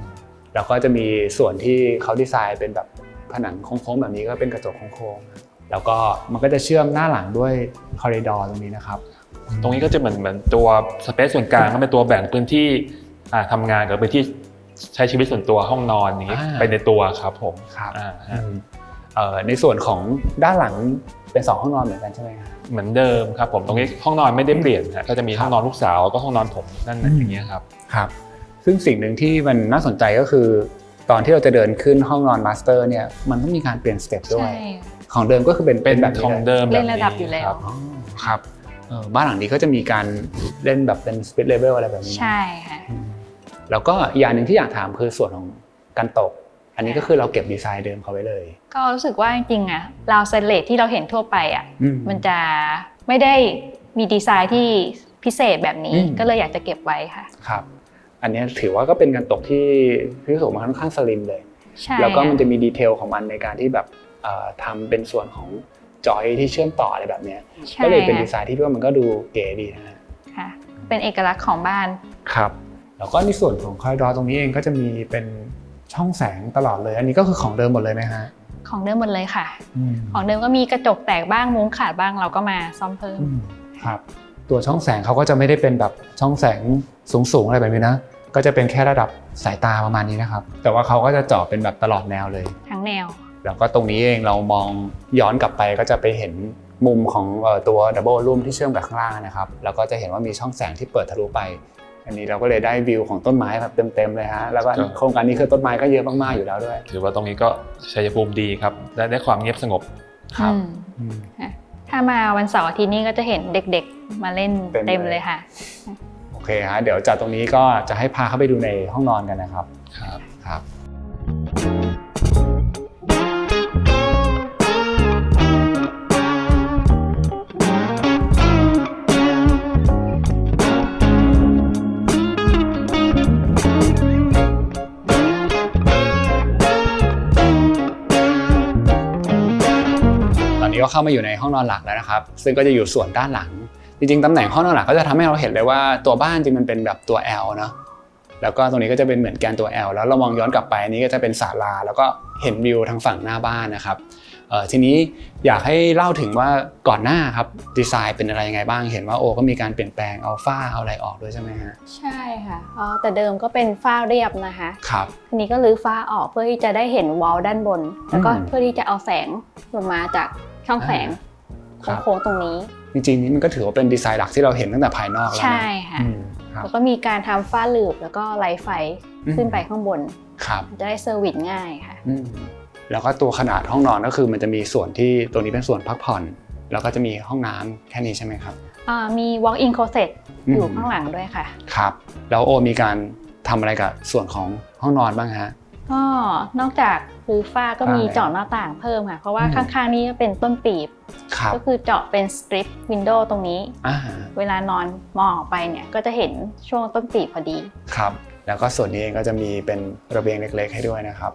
แล้วก็จะมีส่วนที่เขาดีไซน์เป็นแบบผนังโค้งๆแบบนี้ก็เป็นกระจกโค้งๆแล้วก็มันก็จะเชื่อมหน้าหลังด้วยคอริดอร์ตรงนี้นะครับตรงนี้ก็จะเหมือนตัวสเปซส่วนกลางก็เป็นตัวแบ่งพื้นที่ทำงานกับพื้นที่ใช้ชีวิตส่วนตัวห้องนอนอย่างนี้ไปในตัวครับผมครับในส่วนของด้านหลังเป็น2ห้องนอนเหมือนกันใช่ไหมครับเหมือนเดิมครับผมตรงนี้ห้องนอนไม่ได้เปลี่ยนก็จะมีห้องนอนลูกสาวก็ห้องนอนผมนั่นอย่างเงี้ยครับครับซึ่งสิ่งหนึ่งที่มันน่าสนใจก็คือตอนที่เราจะเดินขึ้นห้องนอนมาสเตอร์เนี่ยมันต้องมีการเปลี่ยนสเต็ปด้วยของเดิมก็คือเป็นแบบของเดิมเล่นระดับอยู่แล้วครับบ้านหลังนี้ก็จะมีการเล่นแบบเป็นสปีดเลเวลอะไรแบบนี้ใช่ค่ะแล้วก็อย่างหนึ่งที่อยากถามคือส่วนของการตกอันนี้ก็คือเราเก็บดีไซน์เดิมเขาไว้เลยก็รู้สึกว่าจริงๆอ่ะราวสแตนเลสที่เราเห็นทั่วไปอ่ะมันจะไม่ได้มีดีไซน์ที่พิเศษแบบนี้ก็เลยอยากจะเก็บไว้ค่ะครับอันนี้ถือว่าก็เป็นการตกที่พิสูจน์มาค่อนข้างสลิมเลยแล้วก็มันจะมีดีเทลของมันในการที่แบบทำเป็นส่วนของจอยที่เชื่อมต่ออะไรแบบนี้ก็เลยเป็นดีไซน์ที่ว่ามันก็ดูเก๋ดีนะค่ะเป็นเอกลักษณ์ของบ้านครับแล้วก็ในส่วนของคอริดอร์ตรงนี้เองก็จะมีเป็นช่องแสงตลอดเลยอันนี้ก็คือของเดิมหมดเลยไหมฮะของเดิมหมดเลยค่ะของเดิมก็มีกระจกแตกบ้างมุ้งขาดบ้างเราก็มาซ่อมเพิ่มครับตัวช่องแสงเขาก็จะไม่ได้เป็นแบบช่องแสงสูงอะไรแบบนี้นะก็จะเป็นแค่ระดับสายตาประมาณนี้นะครับแต่ว่าเขาก็จะเจาะเป็นแบบตลอดแนวเลยทั้งแนวแล้วก็ตรงนี้เองเรามองย้อนกลับไปก็จะไปเห็นมุมของตัวดับเบิลรูมที่เชื่อมกับข้างล่างนะครับแล้วก็จะเห็นว่ามีช่องแสงที่เปิดทะลุไปอันนี้เราก็เลยได้วิวของต้นไม้แบบเต็มๆเลยฮะแล้วก็โครงการนี้คือต้นไม้ก็เยอะมากๆอยู่แล้วด้วยถือว่าตรงนี้ก็ชัยภูมิดีครับได้ความเงียบสงบครับถ้ามาวันเสาร์อาทิตย์นี้ก็จะเห็นเด็กๆมาเล่นเต็มเลยค่ะโอเคฮะเดี๋ยวจากตรงนี้ก็จะให้พาเข้าไปดูในห้องนอนกันนะครับครับก็เข้ามาอยู่ในห้องนอนหลักแล้วนะครับซึ่งก็จะอยู่ส่วนด้านหลังจริงๆตำแหน่งห้องนอนหลักก็จะทำให้เราเห็นเลยว่าตัวบ้านจริงมันเป็นแบบตัว L เนาะแล้วก็ตรงนี้ก็จะเป็นเหมือนแกนตัว L แล้วเรามองย้อนกลับไปนี้ก็จะเป็นศาลาแล้วก็เห็นวิวทางฝั่งหน้าบ้านนะครับทีนี้อยากให้เล่าถึงว่าก่อนหน้าครับดีไซน์เป็นอะไรยังไงบ้างเห็นว่าโอ้ก็มีการเปลี่ยนแปลงเอาฝ้าเอาอะไรออกด้วยใช่ไหมฮะใช่ค่ะแต่เดิมก็เป็นฝ้าเรียบนะคะครับทีนี้ก็รื้อฝ้าออกเพื่อที่จะได้เห็นวอลด้านบนแล้วก็เพื่อที่จะเอาแสงลงมาจากช่องแสงโค้งตรงนี้จริงๆนี่มันก็ถือว่าเป็นดีไซน์หลักที่เราเห็นตั้งแต่ภายนอกแล้วใช่ค่ะแล้วก็มีการทำฝ้าหลืบแล้วก็ไลท์ไฟขึ้นไปข้างบนจะได้เซอร์วิสง่ายค่ะแล้วก็ตัวขนาดห้องนอนก็คือมันจะมีส่วนที่ตัวนี้เป็นส่วนพักผ่อนแล้วก็จะมีห้องน้ำแค่นี้ใช่ไหมครับมี walk-in closet อยู่ข้างหลังด้วยค่ะครับแล้วโอมีการทำอะไรกับส่วนของห้องนอนบ้างฮะก็นอกจากรื้อฝ้าก็มีเจาะหน้าต่างเพิ่มค่ะเพราะว่าข้างๆนี้เป็นต้นปีบก็คือเจาะเป็นสตริปวินโดว์ตรงนี้เวลานอนมองออกไปเนี่ยก็จะเห็นช่วงต้นปีบพอดีครับแล้วก็ส่วนนี้เองก็จะมีเป็นระเบียงเล็กๆให้ด้วยนะครับ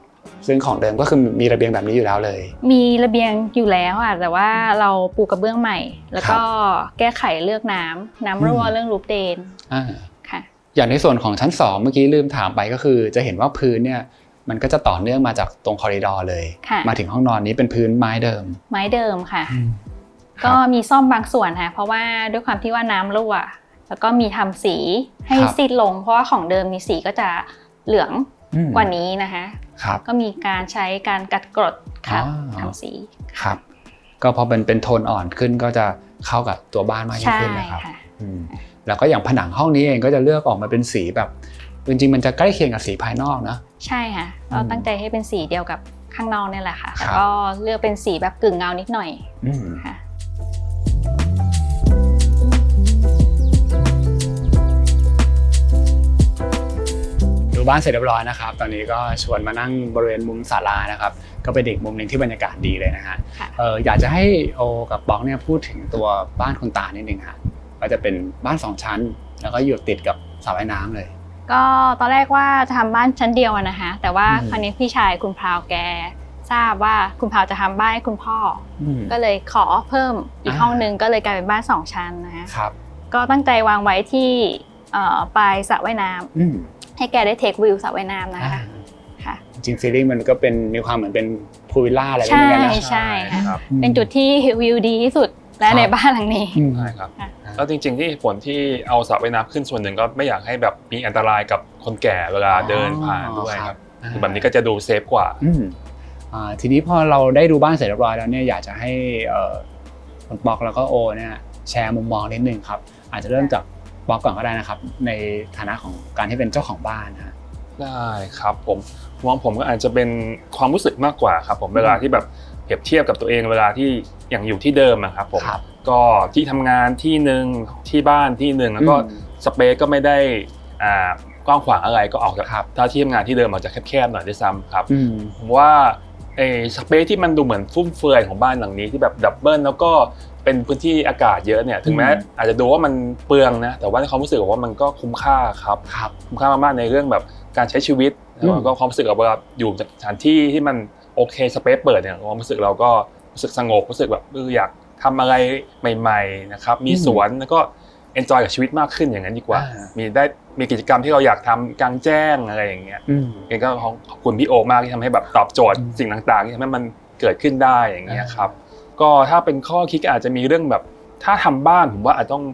ซึ่งของเดิมก็คือมีระเบียงแบบนี้อยู่แล้วเลยมีระเบียงอยู่แล้วค่ะแต่ว่าเราปูกระเบื้องใหม่แล้วก็แก้ไขเรื่องน้ำรั่วเรื่องรูปเดนค่ะอย่างในส่วนของชั้น2เมื่อกี้ลืมถามไปก็คือจะเห็นว่าพื้นเนี่ยมันก็จะต่อเนื่องมาจากตรงคอริดอร์เลยมาถึงห้องนอนนี้เป็นพื้นไม้เดิมค่ะก็มีซ่อมบางส่วนค่ะเพราะว่าด้วยความที่ว่าน้ำรั่วแล้วก็มีทำสีให้ซีดลงเพราะว่าของเดิมมีสีก็จะเหลืองกว่านี้นะคะก็มีการใช้การกัดกรดค่ะทำสีครับก็พอเป็นโทนอ่อนขึ้นก็จะเข้ากับตัวบ้านมากยิ่งขึ้นนะครับ แล้วก็อย่างผนังห้องนี้เองก็จะเลือกออกมาเป็นสีแบบจริงๆมันจะใกล้เคียงกับสีภายนอกนะใช่ค่ะเราตั้งใจให้เป็นสีเดียวกับข้างนอกนี่แหละค่ะครับแล้วก็เลือกเป็นสีแบบกึ่งเงานิดหน่อยค่ะดูบ้านเสร็จเรียบร้อยนะครับตอนนี้ก็ชวนมานั่งบริเวณมุมศาลานะครับก็เป็นอีกมุมหนึ่งที่บรรยากาศดีเลยนะฮะอยากจะให้โอกับป๊อกเนี่ยพูดถึงตัวบ้านคุณตานิดนึงค่ะก็จะเป็นบ้าน2ชั้นแล้วก็อยู่ติดกับสระว่ายน้ำเลยก็ตอนแรกว่าจะทำบ้านชั้นเดียวนะคะแต่ว่าคราวนี้พี่ชายคุณพราวแกทราบว่าคุณพราวจะทำบ้านให้คุณพ่อก็เลยขอเพิ่มอีกห้องนึงก็เลยกลายเป็นบ้าน2ชั้นนะคะก็ตั้งใจวางไว้ที่ปลายสระว่ายน้ำให้แกได้เทควิวสระว่ายน้ำนะคะค่ะจริงฟีลลิ่งมันก็เป็นมีความเหมือนเป็นพูลวิลล่าอะไรแบบนี้นะใช่ค่ะเป็นจุดที่วิวดีที่สุดและในบ้านหลังนี้ใช่ครับแล้วจริงๆที่ผลที่เอาสระว่ายน้ำขึ้นส่วนหนึ่งก็ไม่อยากให้แบบมีอันตรายกับคนแก่เวลาเดินผ่านด้วยครับแบบนี้ก็จะดูเซฟกว่าทีนี้พอเราได้ดูบ้านเสร็จเรียบร้อยแล้วเนี่ยอยากจะให้คุณป๊อกแล้วก็โอเนี่ยแชร์มุมมองนิดนึงครับอาจจะเริ่มจากป๊อกก่อนก็ได้นะครับในฐานะของการที่เป็นเจ้าของบ้านนะได้ครับผมมองผมก็อาจจะเป็นความรู้สึกมากกว่าครับผมเวลาที่แบบเปรียบเทียบกับตัวเองเวลาที่อย่างอยู่ที่เดิมนะครับผมก็ที่ทำงานที่นึงที่บ้านที่นึงแล้วก็สเปซก็ไม่ได้กว้างขวางอะไรก็ออกจากถ้าที่ทำงานที่เดิมอาจจะแคบๆหน่อยด้วยซ้ำครับผมว่าสเปซที่มันดูเหมือนฟุ่มเฟือยของบ้านหลังนี้ที่แบบดับเบิลแล้วก็เป็นพื้นที่อากาศเยอะเนี่ยถึงแม้อาจจะดูว่ามันเปลืองนะแต่ว่าในความรู้สึกว่ามันก็คุ้มค่าครับคุ้มค่ามากๆในเรื่องแบบการใช้ชีวิตแล้วก็ความรู้สึกว่าอยู่สถานที่ที่มันโอเคสเปซเปิดเนี่ยความรู้สึกเราก็รู้สึกสงบรู้สึกแบบอยากทำอะไรใหม่ๆนะครับมีสวนแล้วก็เอนจอยกับชีวิตมากขึ้นอย่างนั้นดีกว่ามีกิจกรรมที่เราอยากทำกลางแจ้งอะไรอย่างเงี้ยเองก็ขอบคุณพี่โอมากที่ทำให้แบบตอบโจทย์สิ่งต่างๆที่ทำให้มันเกิดขึ้นได้อย่างเงี้ยครับก็ถ้าเป็นข้อคิดอาจจะมีเรื่องแบบถ้าทำบ้านผมว่าอาจต้อง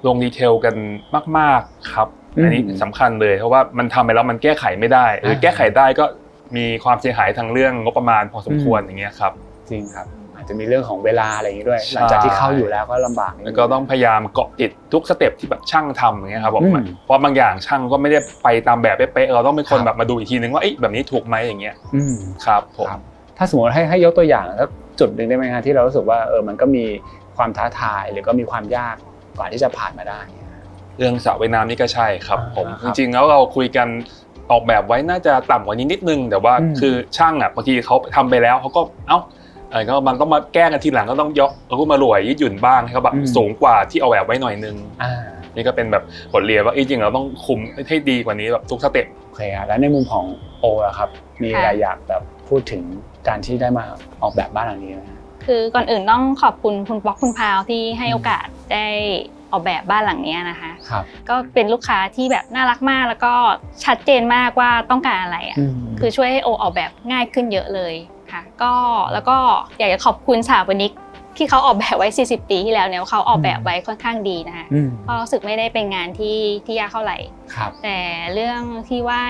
ลงดีเทลกันมากๆครับอันนี้สำคัญเลยเพราะว่ามันทำไปแล้วมันแก้ไขไม่ได้หรือแก้ไขได้ก็มีความเสียหายทางเรื่องงบประมาณพอสมควรอย่างเงี้ยครับจริงครับอาจจะมีเรื่องของเวลาอะไรอย่างนี้ด้วยหลังจากที่เข้าอยู่แล้วก็ลำบากแล้วก็ต้องพยายามเกาะติดทุกสเต็ปที่แบบช่างทำอย่างเงี้ยครับผมเพราะบางอย่างช่างก็ไม่ได้ไปตามแบบเป๊ะๆเราต้องเป็นคนแบบมาดูอีกทีนึงว่าแบบนี้ถูกไหมอย่างเงี้ยครับผมถ้าสมมติให้ยกตัวอย่างแล้วจุดหนึ่งได้ไหมครับที่เรารู้สึกว่ามันก็มีความท้าทายหรือก็มีความยากกว่าที่จะผ่านมาได้เรื่องสระว่ายน้ำนี่ก็ใช่ครับผมจริงๆแล้วเราคุยกันออกแบบไว้น่าจะต่ำกว่านี้นิดนึงแต่ว่าคือช่างบางทีเขาทำไปแล้วเขาก็ก็มันต้องมาแก้กันทีหลังก็ต้องยกแล้วก็มาหลวยยืดหยุ่นบ้างให้เขาแบบสูงกว่าที่เอาแบบไว้หน่อยนึงนี่ก็เป็นแบบบทเรียนว่าจริงๆเราต้องคุมให้ดีกว่านี้แบบทุกสเต็ปโอเคครับแล้วในมุมของโอครับมีอะไรอยากแบบพูดถึงการที่ได้มาออกแบบบ้านหลังนี้ไหมคือก่อนอื่นต้องขอบคุณคุณป๊อกคุณพาวที่ให้โอกาสได้ออกแบบบ้านหลังนี้นะคะก็เป็นลูกค้าที่แบบน่ารักมากแล้วก็ชัดเจนมากว่าต้องการอะไรคือช่วยให้โอออกแบบง่ายขึ้นเยอะเลยค่ะก็แล้วก็อยากจะขอบคุณสถาปนิกที่เขาออกแบบไว้40 ปีที่แล้วเนี่ยเขาออกแบบไว้ค่อนข้างดีนะคะเพราะรู้สึกไม่ได้เป็นงานที่ยากเท่าไหร่แต่เรื่องที่ว่า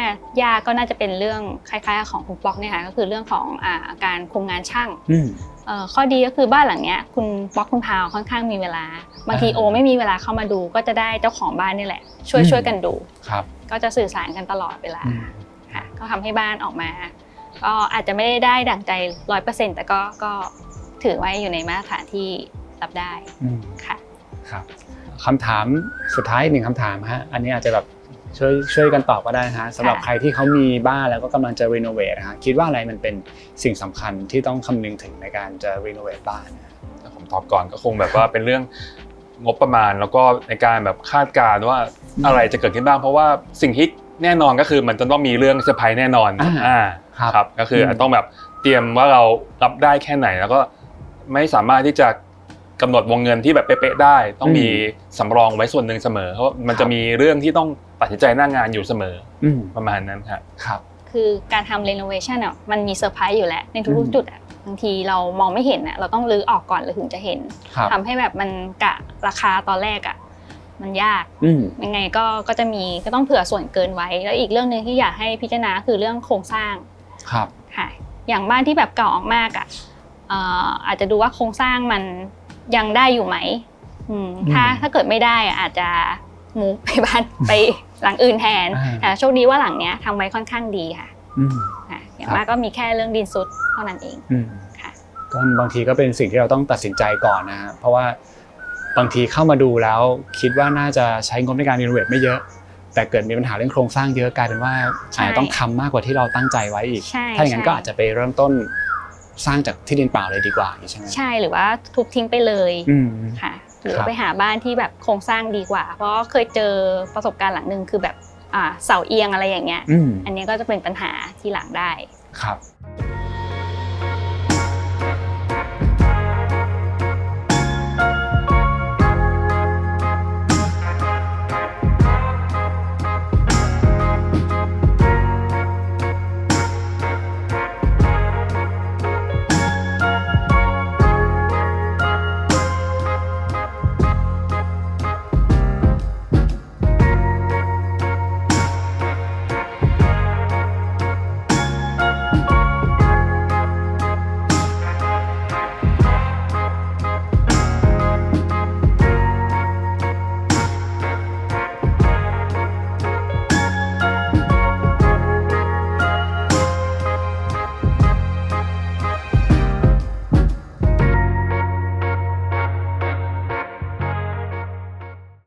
ยากก็น่าจะเป็นเรื่องคล้ายๆของคุณป๊อกเนี่ยค่ะก็คือเรื่องของการคุมงานช่างข้อดีก็คือบ้านหลังเนี้ยคุณป๊อกคุณพาวค่อนข้างมีเวลาบางทีโอไม่มีเวลาเข้ามาดูก็จะได้เจ้าของบ้านนี่แหละช่วยกันดูก็จะสื่อสารกันตลอดเวลาค่ะก็ทำให้บ้านออกมาก็อาจจะไม่ได้ดั่งใจ 100% แต่ก็ถือไว้อยู่ในมาตรฐานที่รับได้ค่ะครับคำถามสุดท้าย1คำถามฮะอันนี้อาจจะแบบช่วยกันตอบก็ได้ฮะสำหรับใครที่เขามีบ้านแล้วก็กำลังจะรีโนเวทนะฮะคิดว่าอะไรมันเป็นสิ่งสำคัญที่ต้องคำนึงถึงในการจะรีโนเวทบ้านถ้าผมตอบก่อนก็คงแบบว่าเป็นเรื่องงบประมาณแล้วก็ในการแบบคาดการณ์ว่าอะไรจะเกิดขึ้นบ้างเพราะว่าสิ่งที่แน่นอนก็คือมันจะต้องมีเรื่องเซอร์ไพรส์แน่นอนครับก็คือต้องแบบเตรียมว่าเรารับได้แค่ไหนแล้วก็ไม่สามารถที่จะกำหนดวงเงินที่แบบเป๊ะๆได้ต้องมีสำรองไว้ส่วนหนึ่งเสมอเพราะมันจะมีเรื่องที่ต้องตัดสินใจหน้างานอยู่เสมอประมาณนั้นครับคือการทำรีโนเวชั่นมันมีเซอร์ไพรส์อยู่แล้วในทุกๆจุดบางทีเรามองไม่เห็นเราต้องรื้อออกก่อนถึงจะเห็นทำให้แบบมันกะราคาตอนแรกมันยากยังไงก็จะมีก็ต้องเผื่อส่วนเกินไว้แล้วอีกเรื่องนึงที่อยากให้พิจารณาคือเรื่องโครงสร้างครับค่ะอย่างบ้านที่แบบเก่าออกมากอาจจะดูว่าโครงสร้างมันยังได้อยู่ไหมถ้าเกิดไม่ได้อาจจะ มูฟไปบ้านไปหลังอื่นแทนโชคดีว่าหลังเนี้ยทำไว้ค่อนข้างดีค่ะอย่างมากก็มีแค่เรื่องดินซุดเท่านั้นเองค่ะก็บางทีก็เป็นสิ่งที่เราต้องตัดสินใจก่อนนะฮะเพราะว่าบางทีเข้ามาดูแล้วคิดว่าน่าจะใช้งบในการรีโนเวทไม่เยอะแต่เกิดมีปัญหาเรื่องโครงสร้างเยอะกลายเป็นว่าอาจจะต้องทำมากกว่าที่เราตั้งใจไว้อีกถ้าอย่างนั้นก็อาจจะไปเริ่มต้นสร้างจากที่ดินเปล่าเลยดีกว่าใช่ไหมใช่หรือว่าทุบทิ้งไปเลยค่ะหรือไปหาบ้านที่แบบโครงสร้างดีกว่าเพราะเคยเจอประสบการณ์หลังนึงคือแบบเสาเอียงอะไรอย่างเงี้ยอันนี้ก็จะเป็นปัญหาที่หลังได้ครับ